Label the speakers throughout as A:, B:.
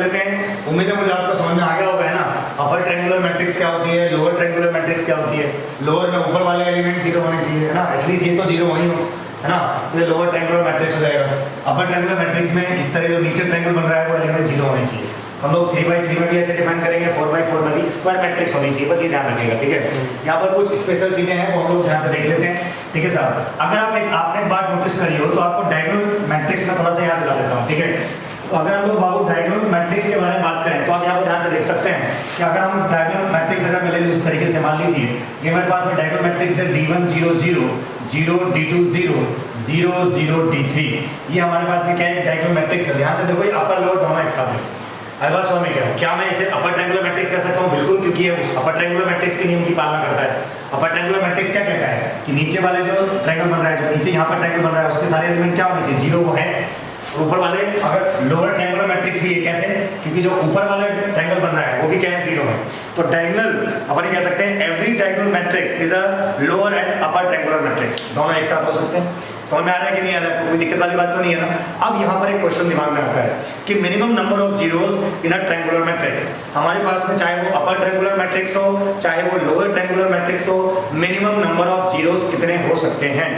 A: लेते हैं। उम्मीद है मुझे आपको समझ में आ गया होगा, है ना। अपर ट्रायंगुलर मैट्रिक्स क्या होती है, लोअर ट्रायंगुलर मैट्रिक्स क्या होती है। लोअर में ऊपर वाले एलिमेंट जीरो होने चाहिए, है ना, एटलीस्ट ये तो जीरो वही हो, है ना, तो ये लोअर ट्रायंगुलर मैट्रिक्स हो जाएगा। अपर ट्रायंगुलर मैट्रिक्स में इस तरह जो नीचे ट्रायंगल बन रहा है वो एलिमेंट जीरो होने चाहिए। हम लोग 3x3 में भी ऐसे डिफाइन करेंगे, 4x4 में भी स्क्वायर मैट्रिक्स होनी चाहिए, बस ये ध्यान रखिएगा, ठीक है। यहाँ पर कुछ स्पेशल चीजें हैं वो हम लोग ध्यान से देख लेते हैं, ठीक है साहब। अगर आपने एक बात नोटिस करी हो तो आपको डायगोनल मैट्रिक्स में थोड़ा सा याद दिला देता हूँ, ठीक है। तो अगर हम लोग बाबू डायगोनल मैट्रिक्स के बारे में बात करें तो आप यहाँ पर ध्यान से देख सकते हैं कि अगर हम डायगोनल मैट्रिक्स अगर मैं ले लूँ इस तरीके से, मान लीजिए ये मेरे पास में डायगोनल मैट्रिक्स है D1 0 0 0 D2 0 0 0 D3। ये हमारे पास में क्या है, डायगोनल मैट्रिक्स है। ध्यान से देखो ये अपर लोअर दोनों एक साथ है। अल्फा सो में क्या मैं इसे अपर ट्रायंगुलर मैट्रिक्स कह सकता हूँ? बिल्कुल, क्योंकि ये उस अपर ट्रायंगुलर मैट्रिक्स के नियम की पालना करता है। अपर ट्रायंगुलर मैट्रिक्स क्या कहता है कि नीचे वाले जो ट्रायंगल बन रहा है, जो नीचे यहाँ पर ट्रायंगल बन रहा है, उसके सारे एलिमेंट क्या होने चाहिए, जीरो वो है। ऊपर वाले अगर लोअर ट्रायंगुलर मैट्रिक्स भी है, कैसे, क्योंकि जो ऊपर वाला ट्रायंगल बन रहा है वो भी क्या है, जीरो है। तो डायगोनल अपन कह सकते हैं every diagonal matrix is a lower and upper triangular matrix, दोनों एक साथ हो सकते हैं। समझ में आ रहा है कि नहीं आ रहा है? कोई दिक्कत वाली बात तो नहीं है ना। अब यहाँ पर एक क्वेश्चन दिमाग में आता है कि minimum number of zeros in a triangular matrix, हमारे पास में चाहे वो अपर ट्रायंगुलर मैट्रिक्स हो चाहे वो लोअर ट्रायंगुलर मैट्रिक्स हो, मिनिमम नंबर ऑफ जीरोस कितने हो सकते हैं?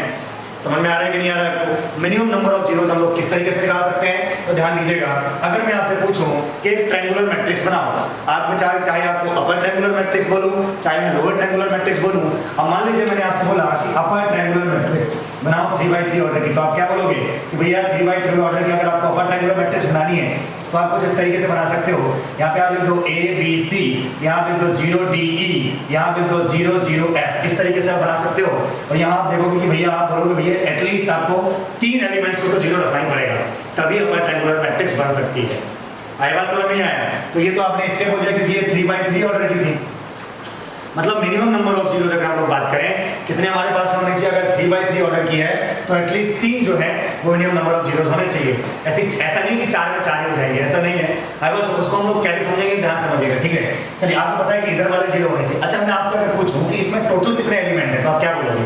A: समझ में आ रहा है कि नहीं आ रहा है आपको? मिनिमम नंबर ऑफ जीरोस हम लोग किस तरीके से निकाल सकते हैं, तो ध्यान दीजिएगा। अगर मैं आपसे पूछूं कि एक ट्रायंगुलर मैट्रिक्स बनाओ, आप में चाहे आपको अपर ट्रायंगुलर मैट्रिक्स बोलूं चाहे मैं लोअर ट्रायंगुलर मैट्रिक्स बोलूं, अब मान लीजिए मैंने आपसे बोला कि अपर ट्रायंगुलर मैट्रिक्स बनाओ 3x3 ऑर्डर की, तो आप क्या बोलोगे कि भैया 3x3 ऑर्डर की अगर आपको अपर ट्रायंगुलर मैट्रिक्स बनानी है तो आप कुछ इस तरीके से बना सकते हो। यहाँ पे आप लिख दो A B C, यहाँ पे लिख दो 0 D E, यहाँ पे लिख दो 0 0 F, इस तरीके से आप बना सकते हो। और यहाँ आप देखोगे कि भैया आप बोलोगे भैया एटलीस्ट आपको 3 एलिमेंट्स को तो जीरो रखना ही पड़ेगा, तभी अपर ट्रायंगुलर मैट्रिक्स बन सकती है। आई बात समझ में आया? तो ये तो आपने इसलिए बोल दिया क्योंकि ये 3x3 ऑर्डर की थी। मतलब मिनिमम नंबर ऑफ जीरो अगर हम लोग बात करें कितने हमारे पास होने चाहिए, अगर 3x3 ऑर्डर की है तो एटलीस्ट 3 जो है वो मिनिमम नंबर ऑफ जीरोस होने चाहिए। ऐसा नहीं कि 4 में 4 हो जाएंगे, ऐसा नहीं है। आई बस उसको हम लोग कैसे समझेंगे, ध्यान समझिएगा, ठीक है। चलिए आपको पता है कि इधर वाले जीरो होने चाहिए। अच्छा मैं आपसे अगर पूछूं कि इसमें टोटल कितने एलिमेंट है तो आप क्या बोलोगे?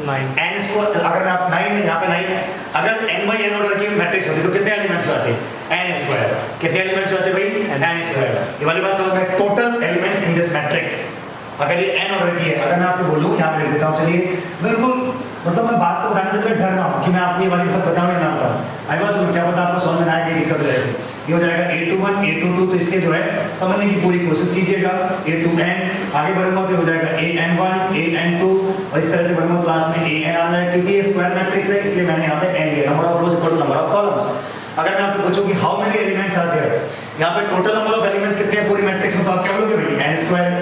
B: 9।
A: n स्क्वायर, अगर मैं आप 9 है, यहाँ पे 9 है, अगर n बाई n ऑर्डर की मैट्रिक्स होती तो कितने एलिमेंट्स आते? n square. कितने एलिमेंट्स आते भाई? n square. ये वाली बात समझ में? Total elements in this matrix, अगर ये n ऑर्डर की है, अगर मैं आपसे बोलूं यहाँ पे लिख देता हूँ, चलिए बिल्कुल, मतलब मैं बात को बताने से पहले डर रहा हूँ कि मैं आपको ये वाली बात बताऊँ या ना बताऊँ। आई बात सुन, क्या पता आपको समझ में आए कि दिक्कत हो जाएगी। ये हो जाएगा A21 A22, तो इसके जो है समझने की पूरी कोशिश कीजिएगा। A2n आगे बढ़ूंगा तो हो जाएगा AN1 AN2, और इस तरह से बढ़ूंगा तो लास्ट में AN आ जाएगा, क्योंकि ये स्क्वायर मैट्रिक्स है इसलिए मैंने यहाँ पे n लिया। Number of rows equal to number of columns. अगर मैं आपसे पूछूं कि how many elements are there, यहाँ पे टोटल नंबर ऑफ एलिमेंट्स कितने हैं पूरी मैट्रिक्स में, तो आप क्या बोलोगे भाई? n square,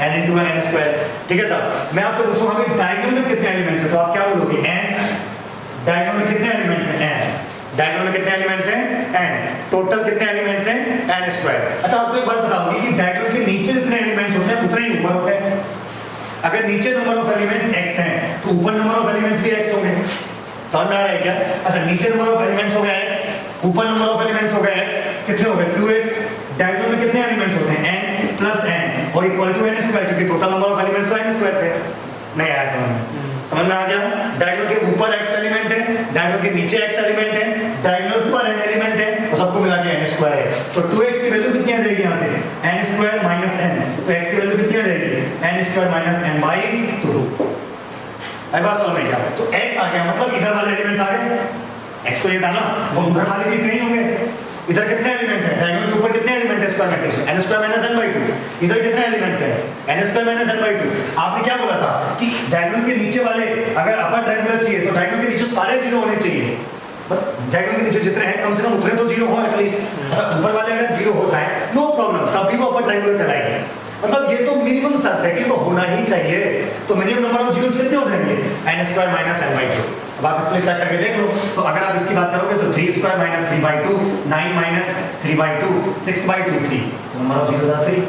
A: n into n square, ठीक है साहब। मैं आपसे पूछूं हमें डायगोनल में कितने एलिमेंट्स हैं, तो आप क्या बोलोगे? n। डायगोनल में कितने एलिमेंट्स हैं? n। डायगोनल में कितने एलिमेंट्स हैं? n। टोटल कितने एलिमेंट्स हैं? n square. अच्छा आपको एक बात बताऊंगी कि डायगोनल के नीचे जितने एलिमेंट्स होते हैं उतने ही ऊपर होते हैं। अगर नीचे नंबर ऑफ एलिमेंट्स x हैं तो ऊपर नंबर ऑफ एलिमेंट्स भी x होंगे। समझ में आ रहा है क्या? अच्छा नीचे नंबर ऑफ एलिमेंट्स हो गया x, ऊपर नंबर ऑफ एलिमेंट्स हो गया x, कितने हो गए? 2x। डायगोनल में कितने एलिमेंट्स होते हैं? n प्लस n और इक्वल टू n स्क्वायर, क्योंकि टोटल नंबर ऑफ एलिमेंट्स तो n स्क्वायर थे। नहीं आया समझ में? समझ में आ गया? डायगोनल के ऊपर x एलिमेंट है, डायगोनल के नीचे x एलिमेंट है, डायगोनल पर n एलिमेंट है, और सबको मिला के n स्क्वायर है। तो 2x की वैल्यू कितनी आ जाएगी यहाँ से? n स्क्वायर माइनस n, तो x की वैल्यू कितनी आ जाएगी? n square minus n by 2। आई बात समझ में क्या? तो x आ गया, मतलब इधर वाले एलिमेंट्स आ गए। x तो ये था ना, वो उधर वाले भी इतने ही होंगे। इधर कितने एलिमेंट है? डायगोनल के ऊपर कितने एलिमेंट है square matrix? n square minus n by 2। इधर कितने एलिमेंट्स हैं? n square minus n by 2। आपने क्या बोला था कि डायगोनल के नीचे वाले अगर अपर ट्रायंगुलर चाहिए तो डायगोनल के नीचे सारे जीरो होने चाहिए। बस डायगोनल के नीचे जितने हैं कम से कम उतने तो जीरो हो एटलीस्ट। अच्छा ऊपर वाले अगर जीरो हो जाए नो प्रॉब्लम, तब भी वो अपर ट्रायंगुलर कहलाएंगे। मतलब ये तो मिनिमम शर्त है कि तो होना ही चाहिए। तो मिनिमम नंबर ऑफ जीरोस कितने हो जाएंगे? n square minus n by 2। अब आप इसके लिए चेक करके देख लो। तो अगर आप इसकी बात करोगे तो 3 square minus 3 by 2, 9 minus 3 by 2, 6 by 2 3, तो नंबर ऑफ जीरोस आर 3।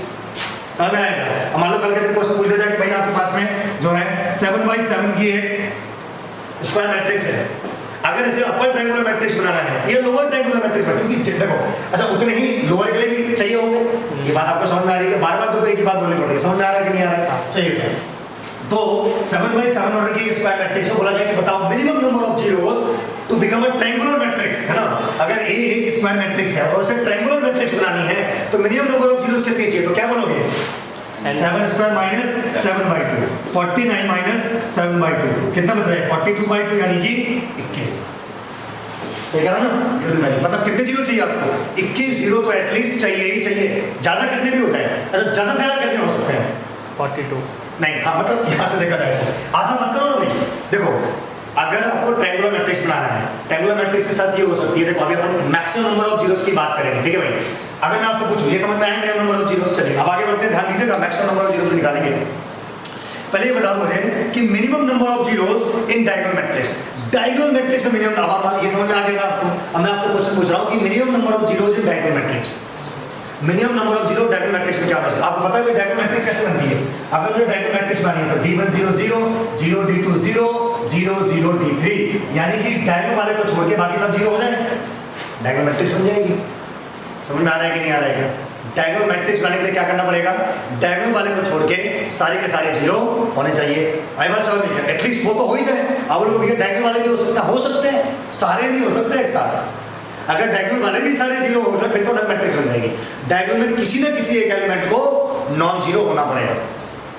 A: समझ में आएगा? अब मान लो कल के दिन क्वेश्चन पूछ लिया जाए कि भाई आपके पास में जो है 7 बाई 7 की एक स्क्वायर मैट्रिक्स है, अगर इसे अपर ट्रायंगुलर मैट्रिक्स बनाना है, ये लोअर ट्रायंगुलर मैट्रिक्स है, क्योंकि देखो अच्छा उतने ही लोअर के लिए भी चाहिए होंगे। ये बात आपको समझ में आ रही है? बार बार तो एक ही बात बोलनी पड़ रही है। समझ में आ रहा है कि नहीं आ रहा है? चाहिए सर तो 7 by 7 ऑर्डर की स्क्वायर मैट्रिक्स को बोला जाए कि बताओ minimum number of zeros to become a triangular matrix, है ना। अगर ए एक स्क्वायर मैट्रिक्स है और उसे ट्रायंगुलर मैट्रिक्स बनानी है तो मिनिमम नंबर ऑफ जीरोस कितनी चाहिए, तो क्या बोलोगे 7 square minus 7 by 2, 49 minus 7 by 2 कितना बच रहा है 42 by 2 यानी कि 21। सही कहा ना, मतलब कितने जीरो चाहिए आपको 21 जीरो तो एटलीस्ट चाहिए ही चाहिए, ज्यादा कितने भी हो जाए, अच्छा ज्यादा से ज्यादा कितने हो सकते हैं
B: 42
A: नहीं, हाँ मतलब यहाँ से देखा जाए आधा मत करो ना भाई। देखो अगर आपको ट्रायंगुलर मैट्रिक्स बनाना है, ट्रायंगुलर मैट्रिक्स के साथ ये हो सकती है, देखो अभी अपन मैक्सिमम नंबर ऑफ जीरोस की बात करेंगे, ठीक है भाई। अगर मैं आपसे पूछूं ये समझ में आएंगे नंबर ऑफ जीरोस, चलिए अब आगे बढ़ते हैं, ध्यान दीजिएगा मैक्सिमम नंबर ऑफ जीरोस निकालेंगे। पहले ये बताओ मुझे कि minimum number of zeros in diagonal matrix, diagonal matrix में मिनिमम, अब ये समझ में आ गया ना आपको। अब मैं आपको क्वेश्चन पूछ रहा हूँ कि minimum number of zeros in diagonal matrix, minimum number of zero diagonal matrix में क्या होता है आपको पता है डायगोनल मैट्रिक्स कैसे बनती है। अगर मुझे डायगोनल मैट्रिक्स बनानी है तो d1 0 0 0 d2 0 0 0 d3, यानी कि डायगोनल वाले को छोड़ के बाकी सब जीरो हो जाए, डायगोनल मैट्रिक्स बन जाएगी। समझ में आ रहा है कि नहीं आ रहा है? डायगोनल मैट्रिक्स बनाने के लिए क्या करना पड़ेगा, डायगोनल वाले को छोड़ के सारे के सारे जीरो होने चाहिए। आई बात समझ में, एटलीस्ट वो तो हो ही जाए। अब लोग भैया डायगोनल वाले भी हो सकते हैं, सारे नहीं हो सकते एक साथ। अगर डायगोनल वाले भी सारे जीरो हो गए फिर तो नल मैट्रिक्स बन जाएगी। डायगोनल में किसी ना किसी एक एलिमेंट को नॉन जीरो होना पड़ेगा,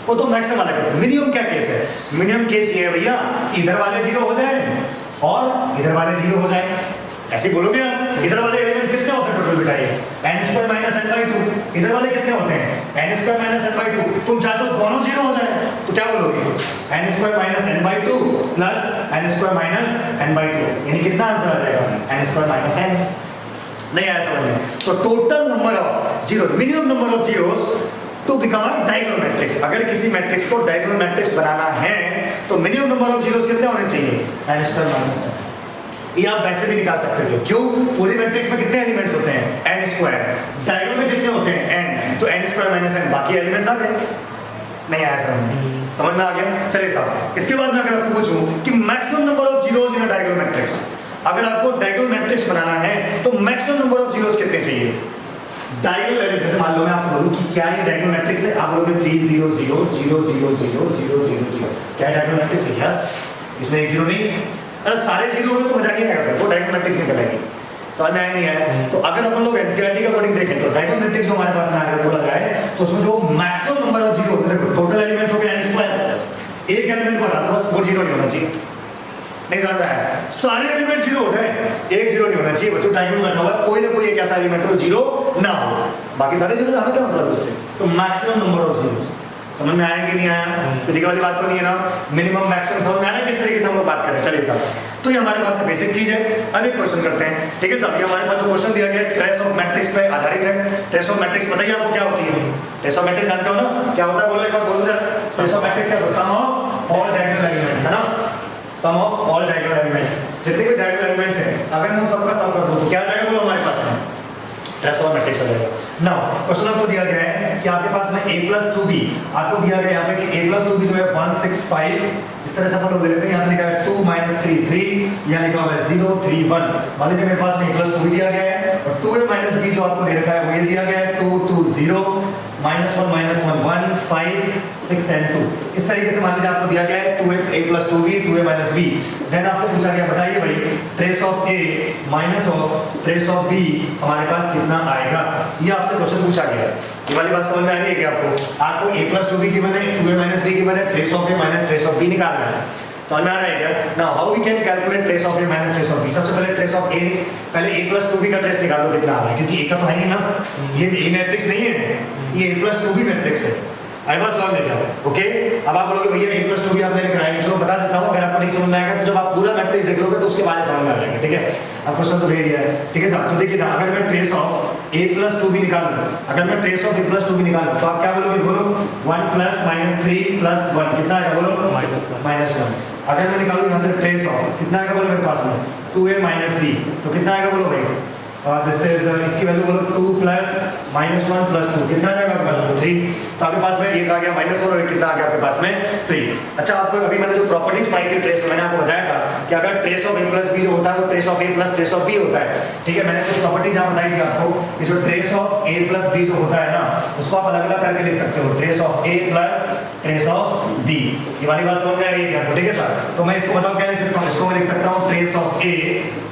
A: वो तो मैक्सिमम वाला कहते हैं। मिनिमम क्या केस है, मिनिमम केस ये है भैया इधर वाले जीरो हो जाए और इधर वाले जीरो हो जाए, ऐसे बोलोगे आप। इधर वाले एलिमेंट्स कितने होते हैं टोटल बेटा, ये n square minus n by 2, इधर वाले कितने होते हैं n square minus n by 2। तुम चाहते हो दोनों जीरो हो जाए तो क्या बोलोगे n square minus n by 2 plus n square minus n by 2, यानी कितना आंसर आ जाएगा n स्क्वायर माइनस n। नहीं आया समझ में? तो total number of zero, minimum number of zeros to become a diagonal matrix, अगर किसी मैट्रिक्स को डायगोनल मैट्रिक्स बनाना है तो मिनिमम नंबर ऑफ जीरोस कितने होने चाहिए n स्क्वायर माइनस n। ये आप वैसे भी निकाल सकते थे, क्यों, पूरी मैट्रिक्स में कितने एलिमेंट्स होते हैं n स्क्वायर, डायगोनल में कितने होते हैं n, तो n स्क्वायर माइनस n, बाकी एलिमेंट्स आ गए। नहीं आया समझ में आ गया? चलिए साहब, इसके बाद मैं अगर आपको पूछूं कि maximum number of zeros in a diagonal matrix, अगर आपको डायगोनल मैट्रिक्स बनाना है तो मैक्सिमम नंबर ऑफ जीरोस कितने चाहिए डायगोनल एलिमेंट। जैसे मान लो मैं आपको बोलूं कि क्या ये डायगोनल मैट्रिक्स है, आप बोलोगे 3 0 0 0 0 0 0 0 0, क्या डायगोनल मैट्रिक्स है? यस, इसमें एक जीरो नहीं है। अरे सारे जीरो हो तो मजा नहीं आएगा, फिर वो डायगोनल मैट्रिक्स निकल आएगी। समझ में आया नहीं आया? तो अगर अपन लोग एनसीईआरटी का अकॉर्डिंग देखें तो डायगोनल मैट्रिक्स जो हमारे पास में अगर बोला जाए तो उसमें जो मैक्सिमम नंबर ऑफ जीरो होते हैं, देखो टोटल एलिमेंट्स हो गए n स्क्वायर, एक एलिमेंट को हटा दो बस, वो जीरो नहीं होना चाहिए। नहीं समझ में आया? सारे एलिमेंट जीरो हो जाए, एक जीरो नहीं होना चाहिए। बच्चों डायगोनल में बैठा हुआ कोई ना कोई एक ऐसा एलिमेंट हो जीरो ना हो, बाकी सारे जीरो, हमें क्या मतलब उससे? तो मैक्सिमम नंबर ऑफ जीरो, समझ में आया कि नहीं आया? विधि वाली बात तो नहीं है ना, मिनिमम मैक्सिमम समझ में आया किस तरीके से हम लोग बात करें। चलिए साहब, तो ये हमारे पास बेसिक चीज है। अब एक क्वेश्चन करते हैं, ठीक है साहब। ये हमारे पास जो क्वेश्चन दिया गया है ट्रेस ऑफ मैट्रिक्स पे आधारित है। ट्रेस ऑफ मैट्रिक्स बताइए आपको क्या होती है? ट्रेस ऑफ मैट्रिक्स जानते हो ना, क्या होता है? बोलो एक बार, बोलो जरा। ट्रेस ऑफ मैट्रिक्स है तो सम ऑफ ऑल डायगोनल एलिमेंट्स, है ना, सम ऑफ ऑल डायगोनल एलिमेंट्स, जितने भी डायगोनल एलिमेंट्स हैं अगर मैं उन सबका सम कर दूं तो क्या आ जाएगा? बोलो हमारे पास में ट्रेस ऑफ मैट्रिक्स आ जाएगा। नाउ क्वेश्चन आपको दिया गया है कि आपके पास में a + 2b, आपको दिया गया है यहाँ पे कि a + 2b जो है 1 6 5, इस तरह से अपन लोग ले लेते हैं। यहाँ पे लिखा है 2 - 3 3, यहाँ लिखा हुआ है 0 3 1। मान लीजिए मेरे पास में a + 2b दिया गया है और 2a - b जो आपको दे रखा है वो ये दिया गया है 2 2 0 -1 -1 1 5 6 and 2। इस तरीके से मान लीजिए आपको दिया गया है 2a + 2b 2a - b। Then आपको पूछा गया बताइए भाई trace of a minus of trace of b हमारे पास कितना आएगा, ये आपसे क्वेश्चन पूछा गया। ये वाली बात समझ में आ रही है क्या आपको? आपको a + 2b की मैंने 2a - b की मैंने trace of a minus trace of b निकालना है। समझ में आ रहा है क्या? Now how we can calculate trace of a minus trace of b। सबसे पहले ट्रेस ऑफ a, पहले a + 2b का ट्रेस निकालो कितना आ रहा है, क्योंकि a का तो है नहीं ना, ये a मैट्रिक्स नहीं है, ये a + 2b मैट्रिक्स है। आई बात समझ में क्या? ओके, अब आप बोलोगे भैया a + 2b आपने कराया, चलो बता देता हूँ। अगर आपको नहीं समझ में आएगा तो जब आप पूरा मैट्रिक्स देख लोगे तो उसके बाद समझ में आ जाएगा, ठीक है? अब क्वेश्चन तो दे दिया है, ठीक है साहब। तो देखिए ना, अगर मैं ट्रेस ऑफ a + 2b निकालूं, अगर मैं ट्रेस ऑफ a + 2b निकालूं तो आप क्या बोलोगे? बोलो 1 + -3 + 1 कितना आएगा? बोलो -1। अगर मैं निकालूं यहाँ से ट्रेस ऑफ कितना आएगा? बोलो मेरे पास में 2a - b, तो कितना आएगा? बोलो भाई दिस इज, इसकी वैल्यू बोलो 2 + -1 + 2 कितना आ जाएगा आपके पास 3। तो आपके पास में एक आ गया -1 और कितना आ गया आपके पास में 3। अच्छा आपको अभी मैंने जो प्रॉपर्टीज पढ़ाई थी ट्रेस, मैंने आपको बताया था कि अगर ट्रेस ऑफ a + b जो होता है वो trace of a + trace of b होता है। ठीक है, मैंने कुछ प्रॉपर्टीज यहाँ बताई थी आपको कि जो ट्रेस ऑफ a + b जो होता है ना उसको आप अलग अलग करके लिख सकते हो, trace of a + trace of b। ये वाली बात समझ में आ रही है क्या आपको? ठीक है सर, तो मैं इसको बताऊं क्या लिख सकता हूँ, इसको मैं लिख सकता हूँ trace of a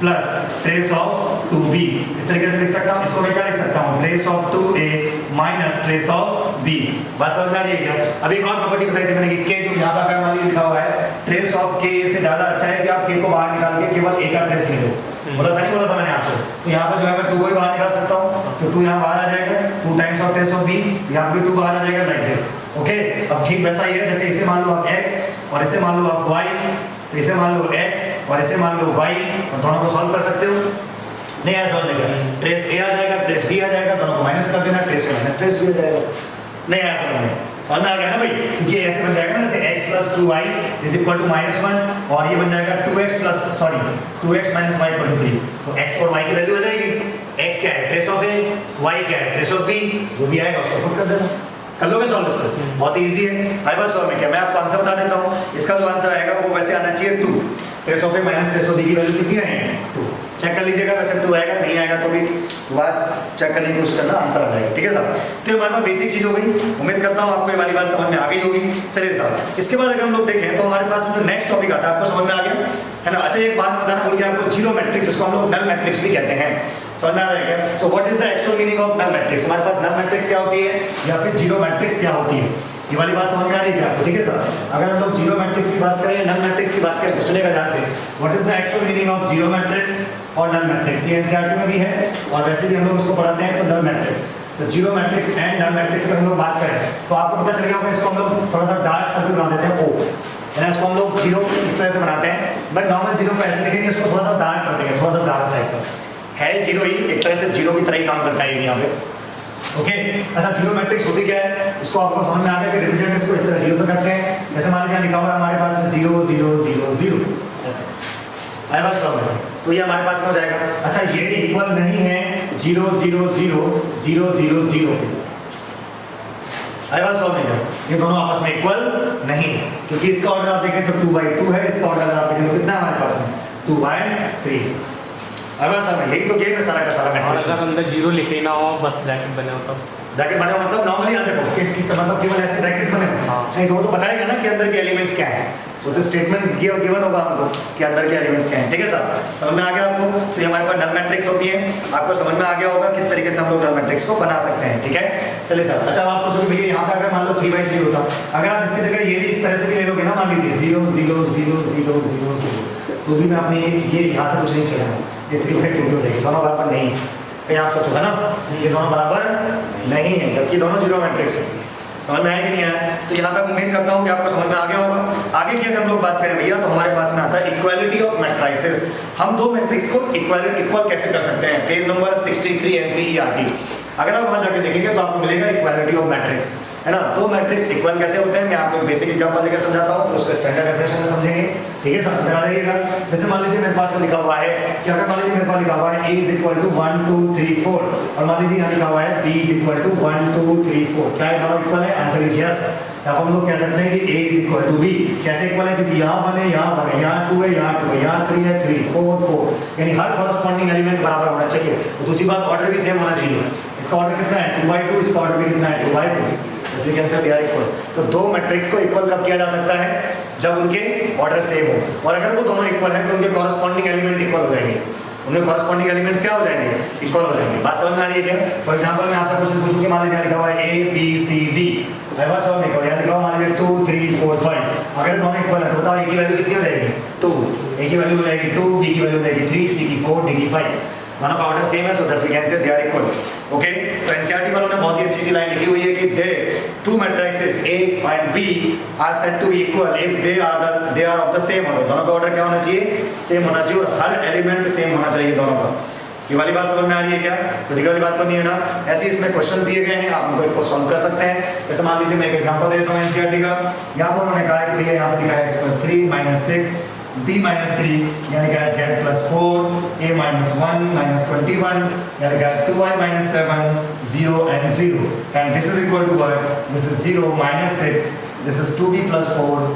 A: + trace of 2b। इस तरीके से लिख सकता हूँ। इसको मैं क्या लिख सकता हूँ, trace of 2a - trace of b। बात समझ में आ रही है क्या? अभी एक और प्रॉपर्टी बताई थी मैंने कि k जो यहाँ पर अगर मान लीजिए लिखा हुआ है ट्रेस ऑफ k से ज्यादा अच्छा है कि आप k को बाहर निकाल के केवल a का ट्रेस ले लो। बोला था नहीं बोला था मैंने आपको? तो यहाँ पर जो है मैं 2 को भी बाहर निकाल सकता हूँ, तो 2 यहाँ बाहर आ जाएगा, 2 times of trace of b, यहाँ पे 2 बाहर आ जाएगा लाइक दिस। ओके, अब ठीक वैसा ही है जैसे इसे मान लो आप x और इसे मान लो आप y, तो इसे मान लो x और इसे मान लो y, और दोनों को सॉल्व कर सकते हो। नहीं ऐसा समझ लेगा, ट्रेस a आ जाएगा, ट्रेस b आ जाएगा, दोनों को माइनस कर देना, ट्रेस माइनस ट्रेस b आ जाएगा। नहीं ऐसा समझ में आ गया ना भाई? क्योंकि ऐसे बन जाएगा ना जैसे x + 2y = -1 और ये बन जाएगा 2x y = 3। तो x और y की वैल्यू आ जाएगी। x क्या है, ट्रेस ऑफ a, y क्या है, ट्रेस ऑफ b, जो भी आएगा उसको पुट कर देना। कर लोगे सॉल्व इसको? बहुत इजी है। आई बस सॉल्व में क्या, मैं आपको आंसर बता देता हूँ। इसका जो आंसर आएगा वो वैसे आना चाहिए 2। Trace of a - trace of b की वैल्यू कितनी आएगी 2। चेक कर लीजिएगा, वैसे 2 आएगा, नहीं आएगा तो भी दोबारा चेक करने की कोशिश करना, आंसर आ जाएगा। ठीक है साहब, तो हमारे पास बेसिक चीज हो गई। उम्मीद करता हूँ आपको ये वाली बात समझ में आ गई होगी। चलिए साहब, इसके बाद अगर हम लोग देखें तो हमारे पास जो नेक्स्ट टॉपिक आता है आपको समझ में आ गया है ना? अच्छा एक बात बताना भूल गया आपको, जीरो मैट्रिक्स जिसको हम लोग नल मैट्रिक्स भी कहते हैं, समझ में आ रहा है क्या? So what is the actual meaning of null matrix? हमारे पास नल मैट्रिक्स क्या होती है या फिर जीरो मैट्रिक्स क्या होती है, ये वाली बात समझ में आ रही है क्या आपको? ठीक है सर, अगर हम लोग जीरो मैट्रिक्स की बात करें, नल मैट्रिक्स की बात करें तो सुनेगा ध्यान से, what is the actual meaning of zero matrix और नल मैट्रिक्स। ये एनसीईआरटी में भी है और वैसे भी हम लोग उसको पढ़ाते हैं। तो नल मैट्रिक्स, तो zero matrix and null matrix की हम लोग बात करें तो आपको पता चल गया होगा, इसको हम लोग थोड़ा सा डार्क सर्कल बना देते हैं O, है ना? इसको हम लोग जीरो इस तरह से बनाते हैं, बट नॉर्मल जीरो को ऐसे लिखेंगे, इसको थोड़ा सा डार्क कर देंगे, थोड़ा सा डार्क टाइप का है। जीरो ही एक तरह से जीरो की तरह ही काम करता है यहाँ पे। ओके, अच्छा जीरो मैट्रिक्स होती क्या है, इसको आपको समझ में आ गया कि रिप्रेजेंट इसको इस तरह जीरो से करते हैं। जैसे मान लीजिए लिखा हुआ है हमारे पास में 0 0 0 0 ऐसे, आई बात समझ में? तो ये हमारे पास में हो जाएगा। अच्छा ये इक्वल नहीं है 0 0 0 0 0 0 के, आई बात समझ में? ये दोनों आपस में इक्वल नहीं है, क्योंकि इसका ऑर्डर आप देखें तो 2/2 है, इसका ऑर्डर अगर आप देखें तो कितना है हमारे पास में 2/3। अब समझ, यही तो गेम है सारा का सारा मैट्रिक्स।
B: अगर अंदर जीरो लिखे ना हो, बस ब्रैकेट बने हो तब
A: ब्रैकेट बने हो मतलब नॉर्मली यहाँ देखो किस मतलब केवल ऐसे ब्रैकेट बने हो,
B: हाँ।
A: नहीं तो वो तो बताएगा ना कि अंदर के एलिमेंट्स क्या हैं। सो तो स्टेटमेंट गिवन होगा हमको कि अंदर के एलिमेंट्स क्या हैं। ठीक है सर, समझ में आ गया आपको? तो ये हमारे पास नल मैट्रिक्स होती है, आपको समझ में आ गया होगा किस तरीके से हम लोग नल मैट्रिक्स को बना सकते हैं। ठीक है, चलिए सर। अच्छा आपको जो भैया यहाँ पे अगर मान लो 3/3 होता, अगर आप इसकी जगह ये भी इस तरह से भी ले लोगे ना, मान लीजिए 0 0 0 0 0 0, तो भी मैं अपने ये यहाँ से कुछ नहीं चलेगा, ये 3/2 हो जाएगी, दोनों बराबर नहीं है। कहीं आप सोचो है ना, ये दोनों बराबर नहीं है, जबकि दोनों जीरो मैट्रिक्स है। समझ में आया कि नहीं आया? तो यहाँ तक उम्मीद करता हूँ कि आपको समझ में आ गया होगा। आगे की अगर हम लोग बात करें भैया तो हमारे पास में आता है इक्वालिटी ऑफ मैट्रिसेस। हम दो मैट्रिक्स को इक्वल कैसे कर सकते हैं? Page number 63 NCERT. अगर आप वहाँ जाके देखेंगे तो आपको मिलेगा इक्वालिटी ऑफ मैट्रिक्स, है ना? दो मैट्रिक्स इक्वल कैसे होते हैं मैं आपको एक बेसिक एग्जांपल देकर समझाता हूँ, तो उसको स्टैंडर्ड डेफिनेशन में समझेंगे। ठीक है, समझ आ जाइएगा। जैसे मान लीजिए मेरे पास में लिखा हुआ है कि अगर मान लीजिए मेरे पास लिखा हुआ है a = 1 2 3 4 और मान लीजिए यहाँ लिखा हुआ है b = 1 2 3 4, क्या ये दोनों इक्वल है? Answer is yes. अब हम लोग कह सकते हैं कि a = b कैसे इक्वल है? क्योंकि यहाँ 1 है, यहाँ 1 है, यहाँ 2 है, यहाँ 2 है, यहाँ 3 है, 3 4 4, यानी हर कॉरस्पॉन्डिंग एलिमेंट बराबर होना चाहिए। तो दूसरी बात ऑर्डर भी सेम होना चाहिए। इसका ऑर्डर कितना है? 2/2, इसका ऑर्डर भी कितना है? 2/2। इसलिए can say they are equal. तो दो मैट्रिक्स को इक्वल कब किया जा सकता है? जब उनके ऑर्डर सेम हो, और अगर वो दोनों इक्वल हैं तो उनके कॉरस्पॉन्डिंग एलिमेंट इक्वल हो जाएंगे। उनके कॉरस्पॉन्डिंग एलिमेंट्स क्या हो जाएंगे? इक्वल हो जाएंगे। बात समझ में आ रही है क्या? फॉर एग्जांपल मैं आपसे क्वेश्चन पूछूं कि मान लीजिए लिखा हुआ है a b c d, है बात समझ में? और यहाँ लिखा हुआ मान लीजिए 2 3 4 5, अगर दोनों इक्वल है तो बताओ a की वैल्यू कितनी हो जाएगी? 2, a की वैल्यू हो जाएगी 2, b की वैल्यू हो जाएगी 3, c की 4, d की 5। दोनों का ऑर्डर सेम है, so that we can say they are equal. Okay, तो एनसीईआरटी वालों ने बहुत ही अच्छी सी लाइन लिखी हुई है कि the two matrices A and B are said to be equal if they are of the same order. दोनों का ऑर्डर क्या होना चाहिए? सेम होना चाहिए, और हर एलिमेंट सेम होना चाहिए दोनों का। ये वाली बात समझ में आ रही है क्या? तो दिक्कत वाली बात तो नहीं है ना? ऐसे इसमें क्वेश्चन दिए गए हैं, आप उनको इसको सॉल्व कर सकते हैं। जैसे मान लीजिए मैं एक एग्जांपल देता हूँ एनसीईआरटी का। यहाँ पर उन्होंने कहा है कि भैया यहाँ पर लिखा है x + 3 - 6 b माइनस 3 यानी क्या z plus 4 a minus 1 minus 21 यानी क्या 2y minus 7 0 and 0 and this is equal to what? This is 0 minus 6, this is 2b plus 4,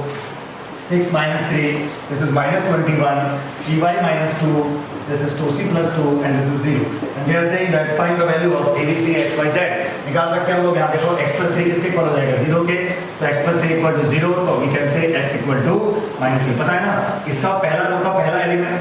A: 6 minus 3, this is minus 21, 3y minus 2, this is 2c plus 2 and this is 0 and they are saying that find the value of abc x y z निकाल सकते हैं हम लोग। यहाँ देखो x plus 3 किसके equal हो जाएगा 0 के, तो x plus 3 इक्वल टू 0, तो we can say x equal to minus 3। पता है ना इसका पहला रो का पहला एलिमेंट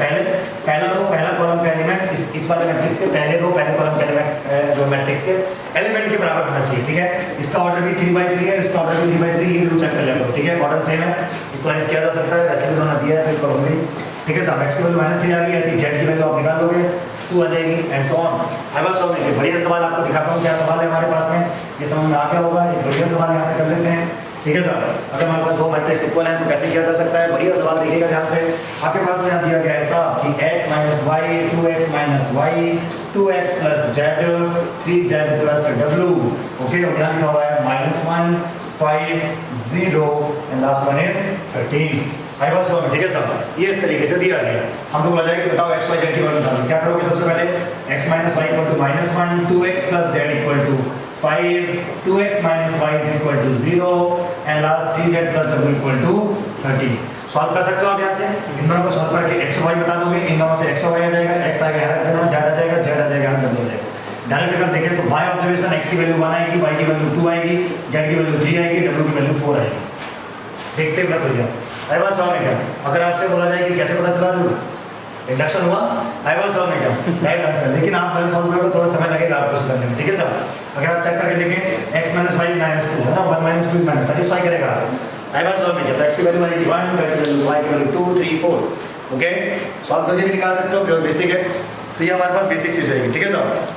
A: पहला रो पहला कॉलम का एलिमेंट इस वाले मैट्रिक्स के पहले रो पहले कॉलम का एलिमेंट जो मैट्रिक्स के एलिमेंट के बराबर होना चाहिए, ठीक है। इसका ऑर्डर भी 3/3 है, इसका ऑर्डर भी 3/3, ये जरूर चेक कर लेंगे, ठीक है। ऑर्डर सेम है, इक्वलाइज किया जा सकता है, वैसे भी उन्होंने दिया है तो इक्वल होंगे, ठीक है साहब। x की वैल्यू -3 आ गई है, z की वैल्यू आप निकाल लोगे 2 आ जाएगी and so on. I was solving एक बढ़िया सवाल आपको दिखाता हूँ, क्या सवाल है हमारे पास में, ये समझ में आ गया होगा। एक बढ़िया सवाल यहाँ से कर लेते हैं, ठीक है साहब। अगर हमारे पास दो मैट्रिक्स इक्वल हैं तो कैसे किया जा सकता है, बढ़िया सवाल देखिएगा ध्यान से। आपके पास में यहाँ दिया गया है साहब कि x minus y 2x minus y 2x plus z 3z plus w, okay. और यहाँ लिखा हुआ है -1 5 0 and last one is 13। I was solving, ठीक है साहब। ये इस तरीके से दिया गया, हमको बोला जाए कि बताओ x y z की वैल्यू निकालो। क्या करोगे सबसे पहले x minus y equal to -1 2x plus z equal to 5 2x minus y is equal to 0 and last 3z plus w equal to 13। Solve कर सकते हो आप यहाँ से, इन दोनों को सॉल्व करके x y बता दोगे, इन दोनों से x y आ जाएगा, x आ गया z आ जाएगा, z आ जाएगा, w आ जाएगा। डायरेक्ट अगर देखें तो बाय ऑब्जर्वेशन x की वैल्यू 1 आएगी, y की वैल्यू 2 आएगी, z की वैल्यू 3 आएगी, w की वैल्यू 4 आएगी। देखते हुए हो जाए। आई वाज सॉल्विंग क्या, अगर आपसे बोला जाए कि कैसे पता चला जरूर इंडक्शन हुआ, आई वाज सॉल्विंग क्या राइट आंसर। लेकिन आप पहले सॉल्व करोगे थोड़ा समय लगेगा आपको करने में, ठीक है सर। अगर आप चेक करके देखें x माइनस वाई माइनस 2 है ना, 1 माइनस 2 माइनस सेटिस्फाई करेगा। आई वाज सॉल्विंग क्या, तो x की वैल्यू आएगी 1, z की वैल्यू y की वैल्यू 2 3 4, ओके। सॉल्व करके भी निकाल सकते हो, प्योर बेसिक है, तो ये हमारे पास बेसिक चीज रहेगी, ठीक है सर।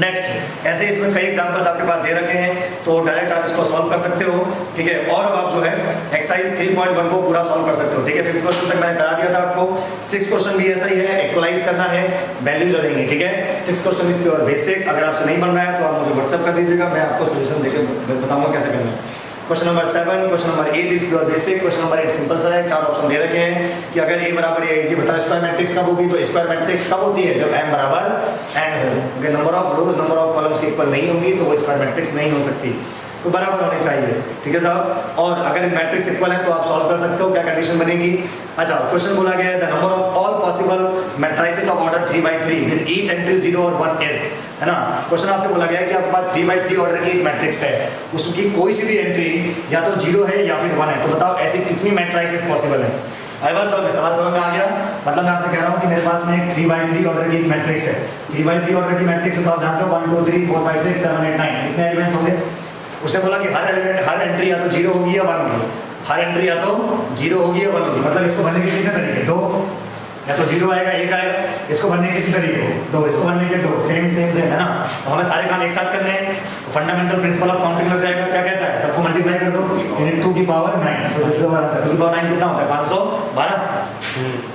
A: नेक्स्ट ऐसे इसमें कई एग्जांपल्स आपके पास दे रखे हैं, तो डायरेक्ट आप इसको सॉल्व कर सकते हो, ठीक है। और अब आप जो है एक्सरसाइज 3.1 को पूरा सॉल्व कर सकते हो, ठीक है। 5th क्वेश्चन तक मैंने करा दिया था आपको, 6th क्वेश्चन भी ऐसा ही है, इक्वलाइज करना है, वैल्यूज आ जाएंगी, ठीक है। 6th question is pure basic, अगर आपसे नहीं बन रहा है तो आप मुझे व्हाट्सएप कर दीजिएगा, मैं आपको सोल्यूशन देके बताऊंगा कैसे करना है। Question number 7, question number 8 is pure basic, question number 8 simple सा है, 4 ऑप्शन दे रखे हैं कि अगर a बराबर a इज, बताओ स्क्वायर मैट्रिक्स कब होगी, तो स्क्वायर मैट्रिक्स कब होती है जब m बराबर n हो। अगर number of rose number of columns के इक्वल नहीं होंगी तो वो स्क्वायर मैट्रिक्स नहीं हो सकती, तो बराबर होने चाहिए, ठीक है साहब। और अगर मैट्रिक्स इक्वल है तो आप सॉल्व कर सकते हो, क्या कंडीशन बनेगी। अच्छा, क्वेश्चन बोला गया है the number of all possible matrices of order 3/3 with each entry 0 और 1 इज, है ना। क्वेश्चन आपसे बोला गया है कि आपके पास 3/3 ऑर्डर की एक मैट्रिक्स है, उसकी कोई सी भी एंट्री या तो 0 है या फिर 1 है, तो बताओ ऐसी कितनी मैट्रिसेस पॉसिबल है। आई वाज सॉल्विंग, सवाल समझ में आ गया। मतलब मैं आपसे कह रहा हूँ कि मेरे पास में एक 3/3 ऑर्डर की एक मैट्रिक्स है, 3/3 ऑर्डर की मैट्रिक्स है, तो आप जानते हो 1 2 3 4 5 6 7 8 9 कितने एलिमेंट्स होंगे। उसने बोला कि हर एलिमेंट हर एंट्री या तो 0 होगी या 1 होगी, हर एंट्री या तो 0 होगी या 1 होगी। मतलब इसको भरने के कितने तरीके, 2, या तो 0 आएगा 1 आएगा, इसको भरने के कितने तरीके, 2, इसको भरने के 2, सेम सेम सेम, है ना। तो हमें सारे काम एक साथ करने हैं, फंडामेंटल प्रिंसिपल ऑफ काउंटिंग लग जाएगा। क्या कहता है, सबको मल्टीप्लाई कर दो, यानी 2 की power 9, so this is our answer. 2 की पावर 9 कितना होता है, 512।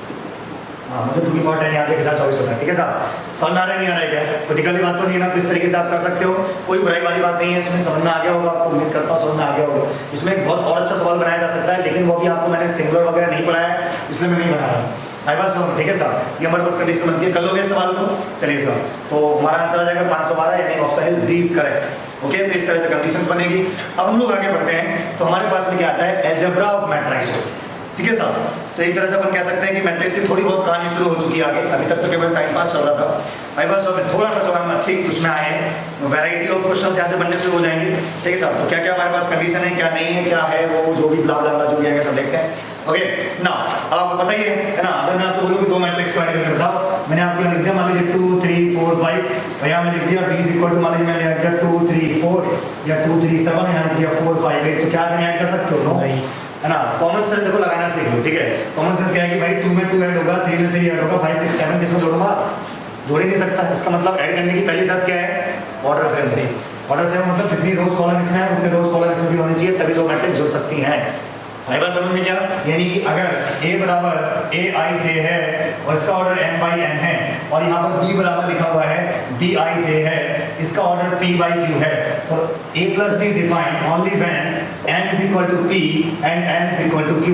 A: हाँ, मुझे 2 की पावर 10 याद है के साथ 24 होता है, ठीक है साहब। समझ में आ रहा है नहीं आ रहा है, क्या कोई दिक्कत की बात तो नहीं है ना। तो इस तरीके से आप कर सकते हो, कोई बुराई वाली बात नहीं है इसमें। समझ में आ गया होगा आपको, उम्मीद करता हूँ समझ में आ गया होगा। इसमें एक बहुत और अच्छा सवाल बनाया जा सकता है, लेकिन वो भी आपको मैंने सिंगुलर वगैरह नहीं पढ़ाया है, इसलिए मैं नहीं बना रहा। आई वाज सॉल्विंग, ठीक है साहब। ये हमारे पास कंडीशन बनती है, कर लोगे सवाल को। चलिए साहब, तो हमारा आंसर आ जाएगा 512, यानी option is D is correct, okay. तो इस तरह से कंडीशन बनेगी। अब हम लोग आगे बढ़ते हैं, तो हमारे पास में क्या आता है, अलजेब्रा ऑफ मैट्रिसेस, ठीक है साहब। तो एक तरह से अपन कह सकते हैं कि मैट्रिक्स की थोड़ी बहुत कहानी शुरू हो चुकी है आगे, अभी तक तो केवल टाइम पास चल रहा था। आई वाज सॉल्विंग थोड़ा सा जो हम अच्छी उसमें आए हैं, वैरायटी ऑफ क्वेश्चंस यहाँ से बनने शुरू हो जाएंगे, ठीक है साहब। तो क्या क्या हमारे पास कंडीशन है, क्या नहीं है, क्या है वो जो भी ब्ला ब्ला ब्ला जो भी आएगा सब देखते हैं, ओके ना। अब आपको पता ही है ना, अगर मैं आपको बोलूँ कि दो मैट्रिक्स को ऐड करके बताओ, मैंने आपको यहाँ लिख दिया मान लीजिए 2 3 4 5, और यहाँ मैंने लिख दिया b इज इक्वल टू, मान लीजिए मैंने लिख दिया 2 3 4 या 2 3 7, यहाँ लिख दिया 4 5 8, तो क्या मैंने ऐड कर सकते हो, है ना। कॉमन सेंस देखो लगाना सीख लो, ठीक है। कॉमन सेंस क्या है कि भाई 2 में 2 ऐड होगा, 3 में 3 ऐड होगा, 5 में 7 किसमें जोड़ूंगा, जोड़ ही नहीं सकता। इसका मतलब ऐड करने की पहली शर्त क्या है, ऑर्डर सेंस है। ऑर्डर सेंस मतलब जितनी रोज कॉलम इसमें है उतने रोज कॉलम इसमें भी होनी चाहिए, तभी दो मैट्रिक्स जुड़ सकती हैं। आई बात समझ में क्या, यानी कि अगर a बराबर aij है और इसका ऑर्डर m/n है, और यहाँ पर b बराबर लिखा हुआ है bij है, इसका ऑर्डर p/q है, तो a plus b defined only when n is equal to p and n is equal to q।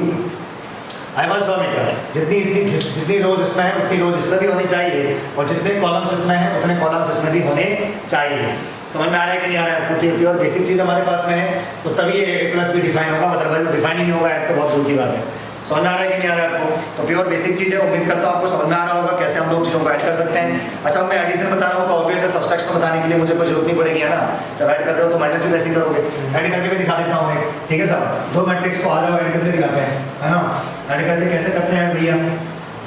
A: आई बात समझ में क्या है? जितनी रोज इसमें है उतनी रोज इसमें भी होनी चाहिए, और जितने कॉलम्स इसमें हैं उतने कॉलम्स इसमें भी होने चाहिए। समझ में आ रहा है कि नहीं आ रहा है? क्योंकि प्योर बेसिक चीज़ हमारे पास में है तो तभी ये ए प्लस बी डिफाइन होगा, अदरवाइज डिफाइन ही नहीं होगा, ऐड तो बहुत दूर की बात है। समझ में आ रहा है कि नहीं आ रहा है आपको? तो प्योर बेसिक चीज़ है, उम्मीद करता हूँ आपको समझ में आ रहा होगा कैसे हम लोग चीज़ों को ऐड कर सकते हैं। अच्छा, मैं एडिशन बता रहा हूँ तो ऑब्वियस है सब्सट्रैक्शन बताने के लिए मुझे कोई जरूरत नहीं पड़ेगी, है ना? जब ऐड कर रहे हो तो माइनस भी वैसे ही करोगे। ऐड करके भी दिखा देता हूँ एक, ठीक है साहब? दो मैट्रिक्स को आ जाओ ऐड करके दिखाते हैं, है ना? ऐड करके कैसे करते हैं भैया?